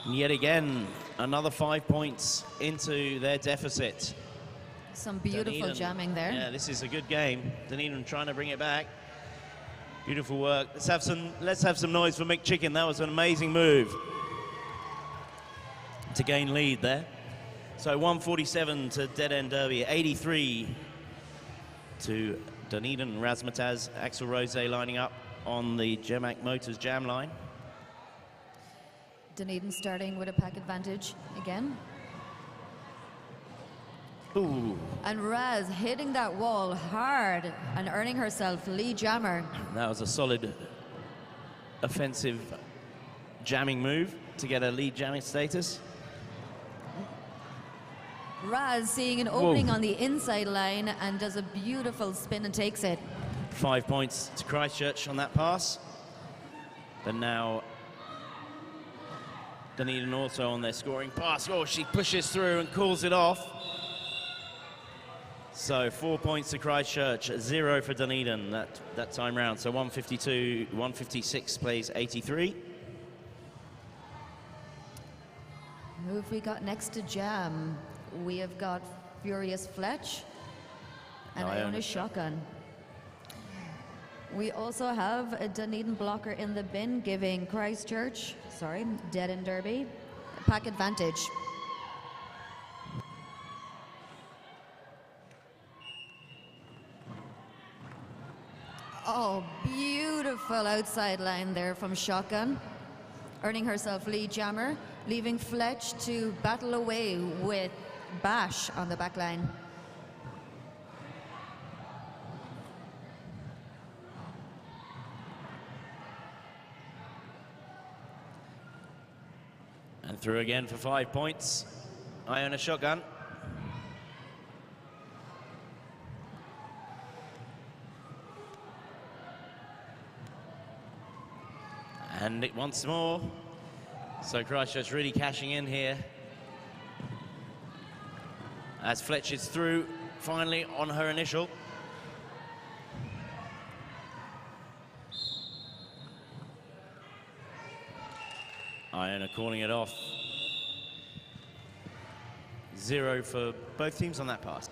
And yet again, another 5 points into their deficit. Some beautiful Dunedin, jamming there. Yeah, this is a good game. Dunedin trying to bring it back. Beautiful work. Let's have some noise for Mick Chicken. That was an amazing move to gain lead there. So 147 to Dead End Derby, 83 to Dunedin. Razmataz, Axel Rose lining up on the Gemac Motors jam line. Dunedin starting with a pack advantage again. Ooh. And Raz hitting that wall hard and earning herself lead jammer. That was a solid offensive jamming move to get a lead jamming status. Raz seeing an opening on the inside line and does a beautiful spin and takes it. 5 points to Christchurch on that pass. But now Dunedin also on their scoring pass. Oh, she pushes through and calls it off. So 4 points to Christchurch, 0 for Dunedin that time round. So 152, 156 plays 83. Who have we got next to jam? We have got Furious Fletch and Iona Shotgun. We also have a Dunedin blocker in the bin giving Christchurch, Dead End Derby, pack advantage. Oh, beautiful outside line there from Shotgun, earning herself lead jammer, leaving Fletch to battle away with Bash on the back line. And through again for 5 points. Iona Shotgun. And it once more. So Christchurch really cashing in here. As Fletch is through finally on her initial. Iona calling it off. 0 for both teams on that pass.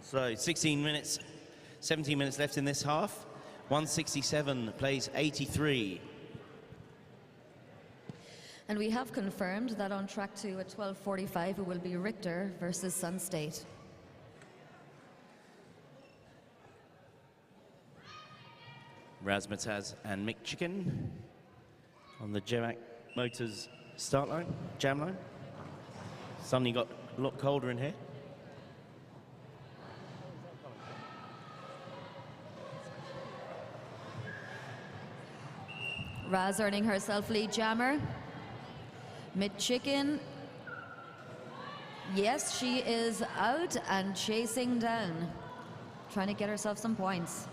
So 16 minutes, 17 minutes left in this half. 167 plays 83. And we have confirmed that on track 2 at 12:45 it will be Richter versus Sun State. Razmataz and Mick Chicken on the Jemac Motors start line, jam line. Suddenly got a lot colder in here. Raz earning herself lead jammer. Mid Chicken. Yes, she is out and chasing down, trying to get herself some points.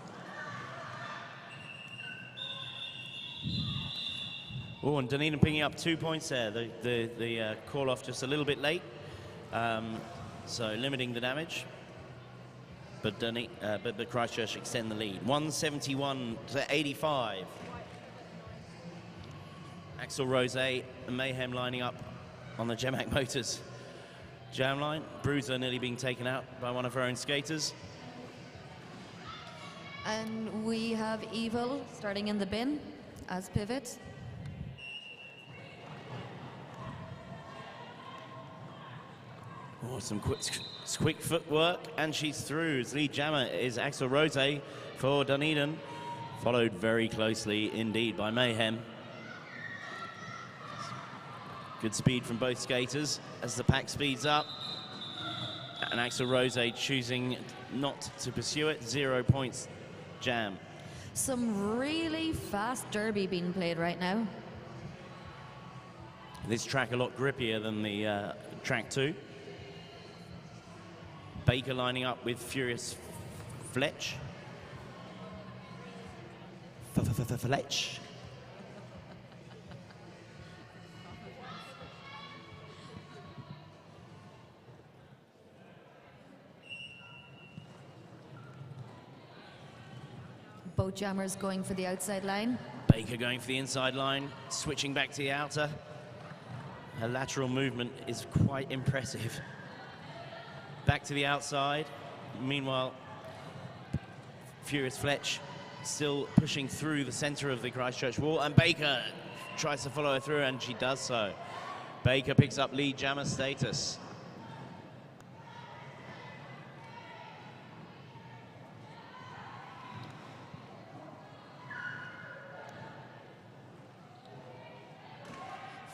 Oh, and Dunedin picking up 2 points there. The call off just a little bit late, so limiting the damage. But Christchurch extend the lead. 171 to 85. Axel Rose and Mayhem lining up on the Jemac Motors jam line. Bruiser nearly being taken out by one of her own skaters. And we have Evil starting in the bin as pivot. Oh, some quick footwork, and she's through. As lead jammer is Axel Rose for Dunedin, followed very closely indeed by Mayhem. Good speed from both skaters as the pack speeds up. And Axel Rose choosing not to pursue it. 0 points jam. Some really fast derby being played right now. This track a lot grippier than the track 2. Baker lining up with Furious Fletch. Fletch. Both jammers going for the outside line. Baker going for the inside line, switching back to the outer. Her lateral movement is quite impressive. Back to the outside. Meanwhile, Furious Fletch still pushing through the center of the Christchurch wall, and Baker tries to follow her through, and she does so. Baker picks up lead jammer status.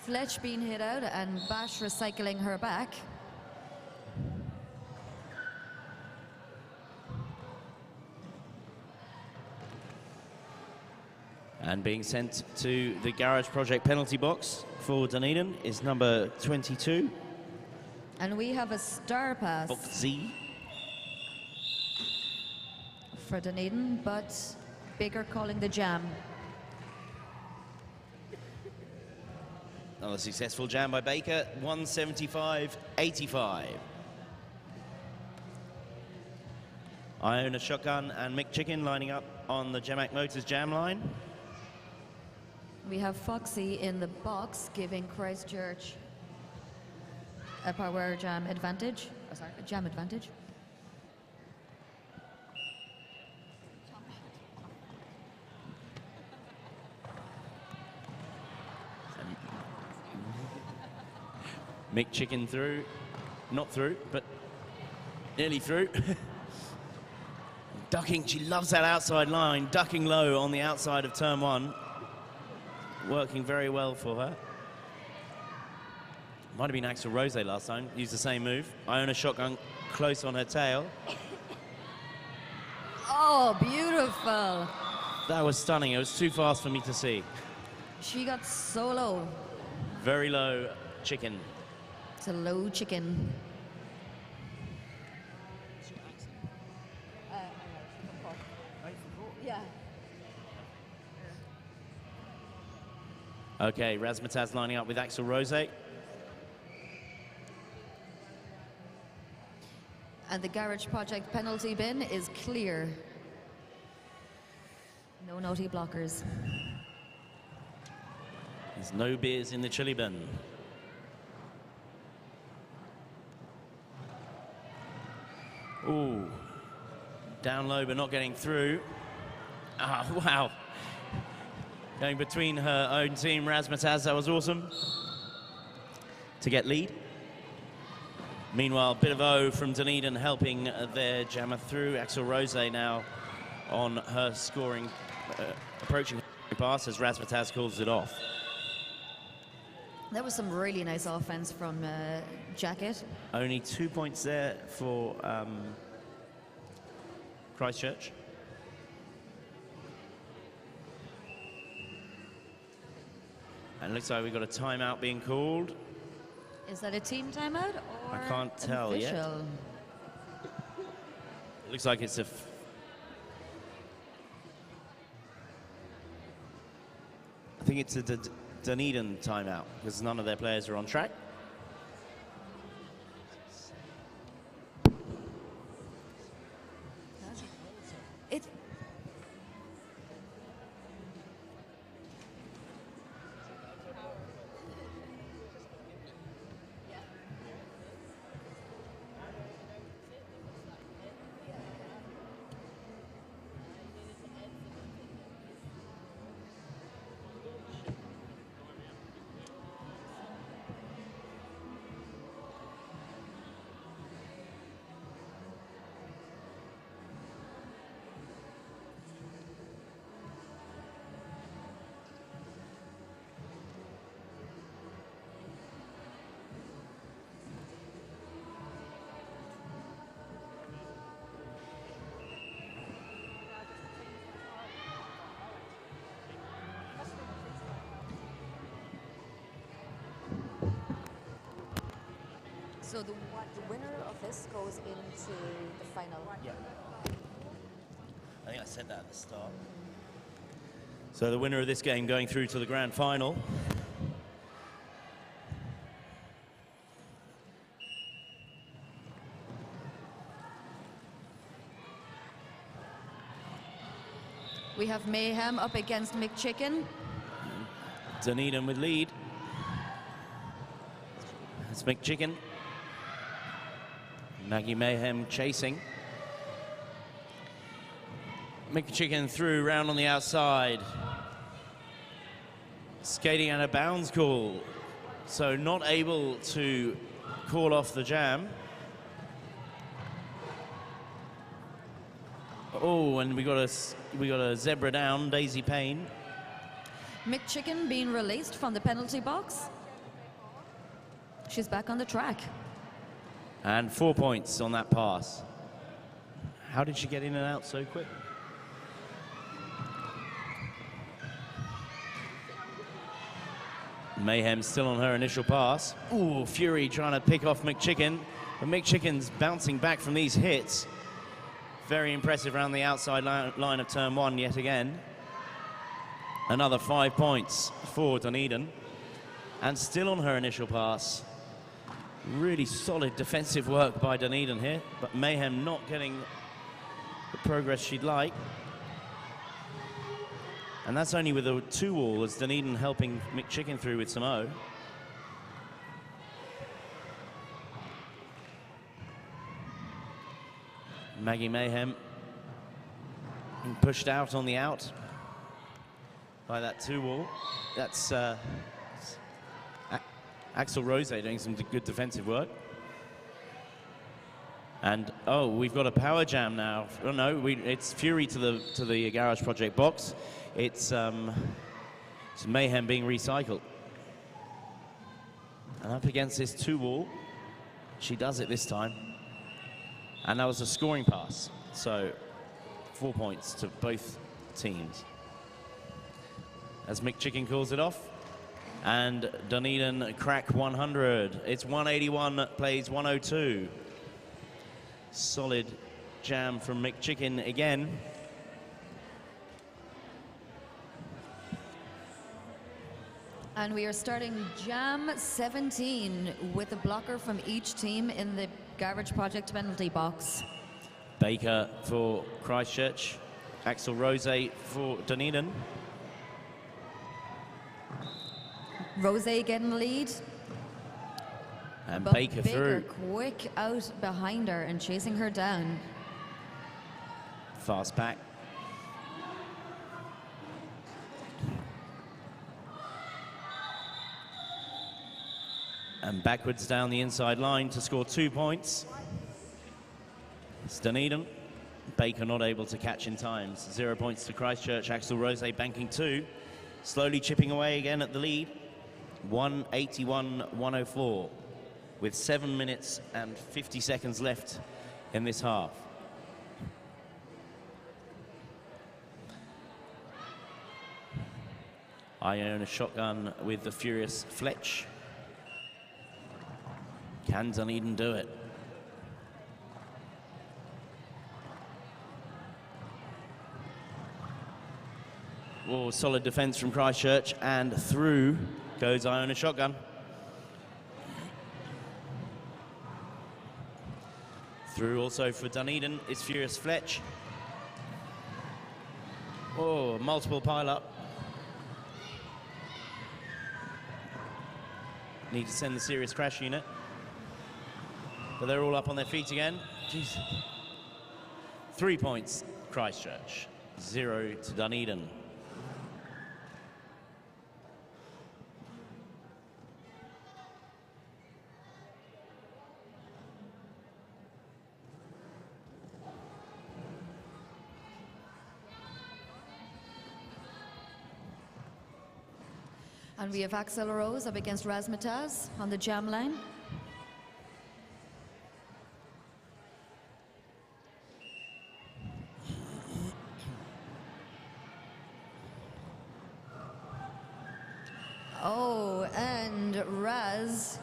Fletch being hit out and Bash recycling her back. And being sent to the Garage Project penalty box for Dunedin is number 22. And we have a star pass Box Z. for Dunedin, but Baker calling the jam. Another successful jam by Baker, 175-85. Iona Shotgun and Mick Chicken lining up on the Jemac Motors jam line. We have Foxy in the box giving Christchurch a power jam advantage. Oh, sorry, a jam advantage. Mick Chicken through, not through, but nearly through. Ducking, she loves that outside line, ducking low on the outside of turn 1. Working very well for her. Might have been Axel Rose last time, used the same move. Iona Shotgun close on her tail. Oh, beautiful. That was stunning, it was too fast for me to see. She got so low. Very low Chicken. It's a low chicken. Yeah. Okay, Razmataz lining up with Axel Rose. And the Garage Project penalty bin is clear. No naughty blockers. There's no beers in the chili bin. Ooh. Down low, but not getting through. Ah, wow. Going between her own team, Razmataz, that was awesome. To get lead. Meanwhile, bit of O from Dunedin helping their jammer through. Axel Rose now on her scoring, approaching pass as Razmataz calls it off. That was some really nice offense from Jacket. Only 2 points there for Christchurch. And it looks like we've got a timeout being called. Is that a team timeout or I can't tell yet. official? It looks like it's a... I think it's a Dunedin timeout because none of their players are on track. It, So the winner of this goes into the final. Yeah. I think I said that at the start. So the winner of this game going through to the grand final. we have Mayhem up against McChicken. Dunedin with lead. That's McChicken. Maggie Mayhem chasing. McChicken through, round on the outside. Skating out a bounds call. So not able to call off the jam. Oh, and we got a zebra down, Daisy Payne. McChicken being released from the penalty box. She's back on the track. And 4 points on that pass. How did she get in and out so quick? Mayhem still on her initial pass. Ooh, Fury trying to pick off McChicken. But McChicken's bouncing back from these hits. Very impressive around the outside line of turn one yet again. Another 5 points for Dunedin. And still on her initial pass. Really solid defensive work by Dunedin here, but Mayhem not getting the progress she'd like. And that's only with a 2-all as Dunedin helping McChicken through with some O. Maggie Mayhem being pushed out on the out by that 2-all. That's Axel Rose doing some good defensive work. And oh, we've got a power jam now. Oh no, it's Fury to the Garage Project box. It's Mayhem being recycled. And up against this 2-all, she does it this time. And that was a scoring pass. So 4 points to both teams. As McChicken calls it off. And Dunedin crack 100. It's 181, plays 102. Solid jam from McChicken again. And we are starting Jam 17 with a blocker from each team in the Garage Project penalty box. Baker for Christchurch. Axel Rose for Dunedin. Rose getting the lead. And But Baker through. quick out behind her and chasing her down. Fast back. And backwards down the inside line to score 2 points. It's Dunedin. Baker not able to catch in time. 0 points to Christchurch. Axel Rose banking 2. Slowly chipping away again at the lead. 181-104. With 7 minutes and 50 seconds left in this half. Iona shotgun with the furious Fletch. Can Dunedin do it? Oh, solid defense from Christchurch, and through goes Iona shotgun. Through also for Dunedin is Furious Fletch. Oh, multiple pile-up. Need to send the serious crash unit. But they're all up on their feet again. Jeez. 3 points, Christchurch. 0 to Dunedin. And we have Axel Rose up against Razmataz on the jam line. Oh, and Raz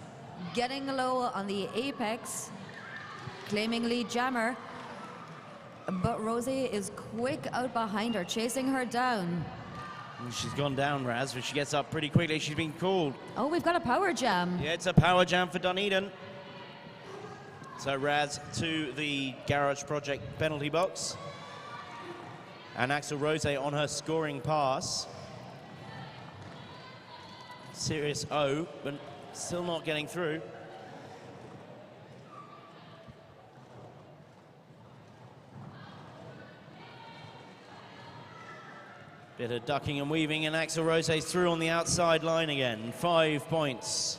getting low on the apex, claiming lead jammer. But Rosie is quick out behind her, chasing her down. She's gone down, Raz, but she gets up pretty quickly. She's been called. Oh, we've got a power jam. Yeah, it's a power jam for Dunedin. So Raz to the Garage Project penalty box. And Axel Rose on her scoring pass. Serious O, but still not getting through. Bit of ducking and weaving, and Axel Rose's through on the outside line again. 5 points.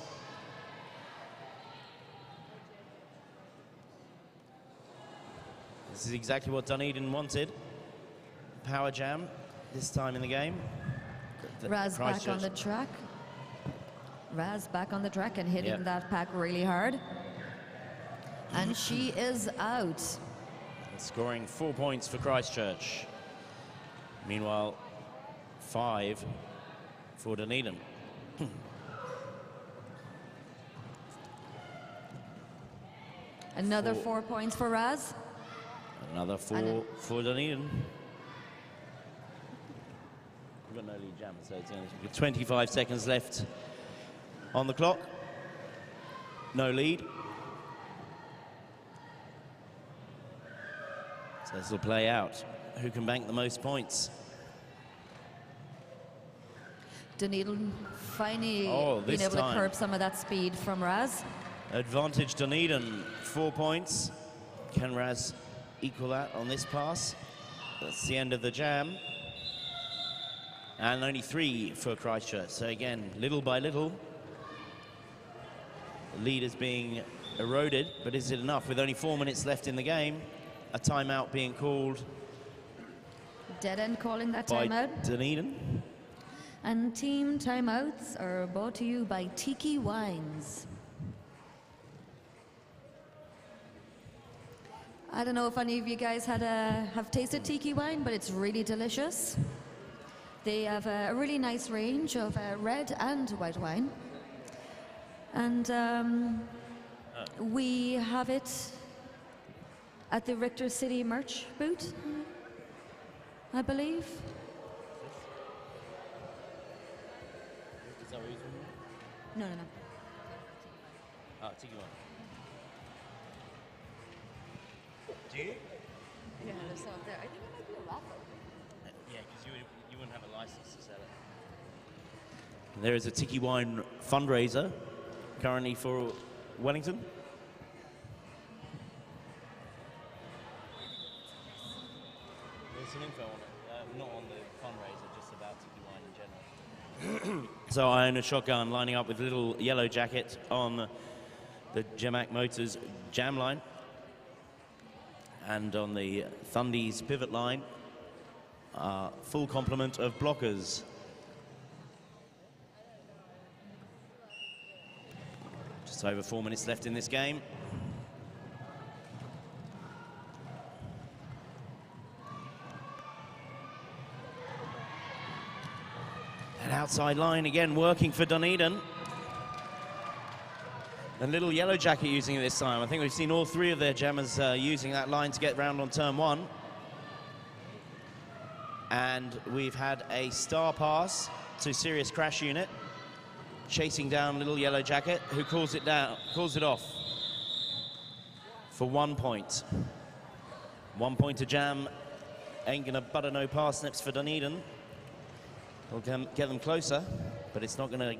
This is exactly what Dunedin wanted. Power jam this time in the game. Raz back on the track. Raz back on the track and hitting that pack really hard. And she is out. Scoring 4 points for Christchurch. Meanwhile, 5 for Dunedin. Another 4 points for Raz. Another 4 for Dunedin. We've got no lead jammer, so it's only 25 seconds left on the clock. No lead. So this will play out. Who can bank the most points? Dunedin finally being this able time. to curb some of that speed from Raz. Advantage Dunedin, 4 points. Can Raz equal that on this pass? That's the end of the jam. And only 3 for Christchurch. So again, little by little, the lead is being eroded, but is it enough? With only 4 minutes left in the game, a timeout being called Dead end calling that by timeout. Dunedin. And team timeouts are brought to you by Tiki Wines. I don't know if any of you guys have tasted Tiki Wine, but it's really delicious. They have a really nice range of red and white wine. And we have it at the Richter City merch booth, I believe. No. Oh, Tiki Wine. Do you? Yeah, there's some up there. I think it might be a raffle. Yeah, because you wouldn't have a license to sell it. There is a Tiki Wine fundraiser currently for Wellington. There's some info on it, not on the fundraiser, just about Tiki Wine in general. So I own a shotgun lining up with little yellow jacket on the Gemac Motors jam line. And on the Thundies pivot line, full complement of blockers. Just over 4 minutes left in this game. An outside line again working for Dunedin. A little yellow jacket using it this time. I think we've seen all three of their jammers using that line to get round on turn one. And we've had a star pass to Serious Crash Unit, chasing down little yellow jacket, who calls it off for 1 point. 1 point to jam. Ain't gonna butter no parsnips for Dunedin. It'll get them closer, but it's not gonna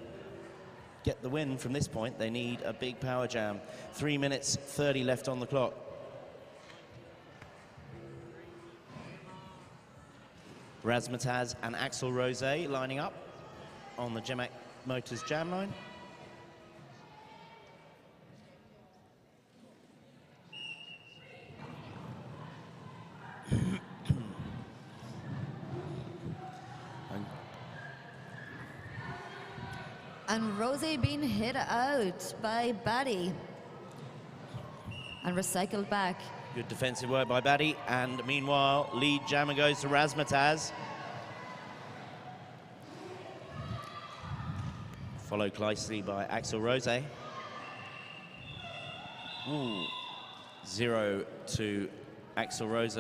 get the win from this point. They need a big power jam. 3 minutes 30 left on the clock. Razmataz and Axel Rose lining up on the Gemac Motors jam line. And Rosie being hit out by Batty and recycled back. Good defensive work by Batty, and meanwhile, lead jammer goes to Razmataz. Followed closely by Axel Rose. Ooh. 0 to Axel Rose.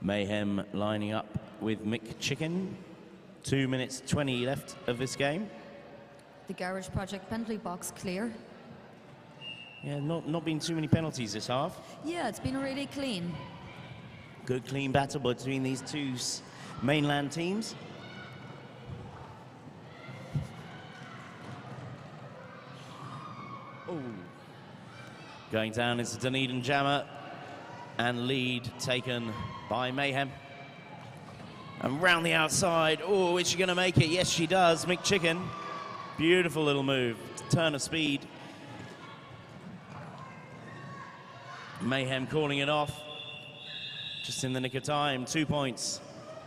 Mayhem lining up with Mick Chicken. 2 minutes 20 left of this game. The Garage Project penalty box clear. Yeah, not been too many penalties this half. Yeah, it's been really clean. Good clean battle between these two mainland teams. Oh. Going down is the Dunedin jammer, and lead taken by Mayhem. And round the outside, oh, is she gonna make it? Yes, she does. Mick Chicken, beautiful little move, turn of speed. Mayhem calling it off, just in the nick of time. 2 points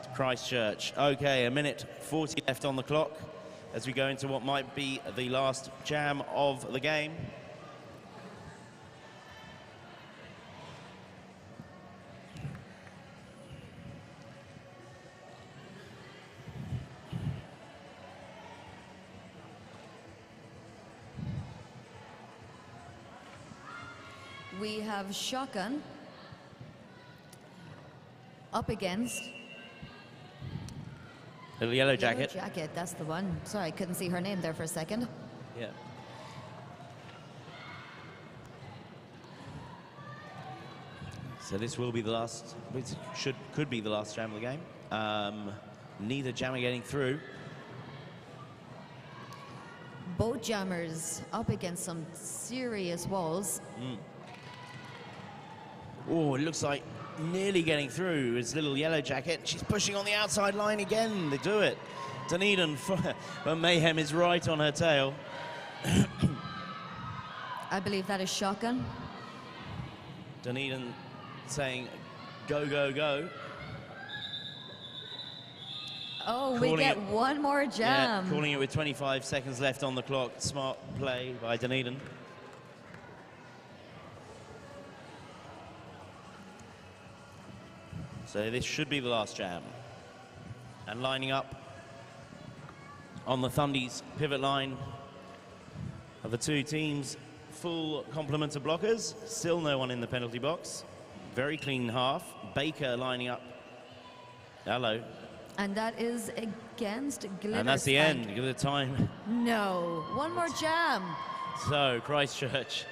to Christchurch. Okay, 1 minute 40 left on the clock as we go into what might be the last jam of the game. We have Shotgun up against Little yellow jacket. Yellow Jacket, that's the one. Sorry, I couldn't see her name there for a second. Yeah. So this will be the last, could be the last jam of the game. Neither jammer getting through. Both jammers up against some serious walls. Oh, it looks like nearly getting through. It's little yellow jacket. She's pushing on the outside line again. They do it. Dunedin, but Mayhem is right on her tail. I believe that is Shotgun. Dunedin saying, go, go, go. Oh, we get one more jam. Yeah, calling it with 25 seconds left on the clock. Smart play by Dunedin. So this should be the last jam. And lining up on the Thundies pivot line of the two teams, full complement of blockers. Still no one in the penalty box. Very clean half. Baker lining up. Hello. And that is against Glitter. And that's the end. Give it time. No. One more jam. So, Christchurch.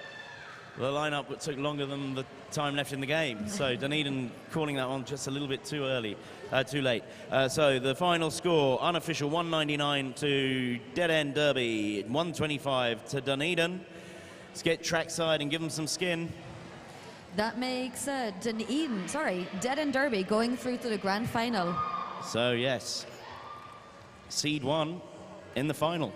The lineup took longer than the time left in the game. So, Dunedin calling that one just a little bit too late. So, the final score, unofficial 199 to Dead End Derby, 125 to Dunedin. Let's get trackside and give them some skin. That makes Dead End Derby going through to the grand final. So, yes, seed 1 in the final.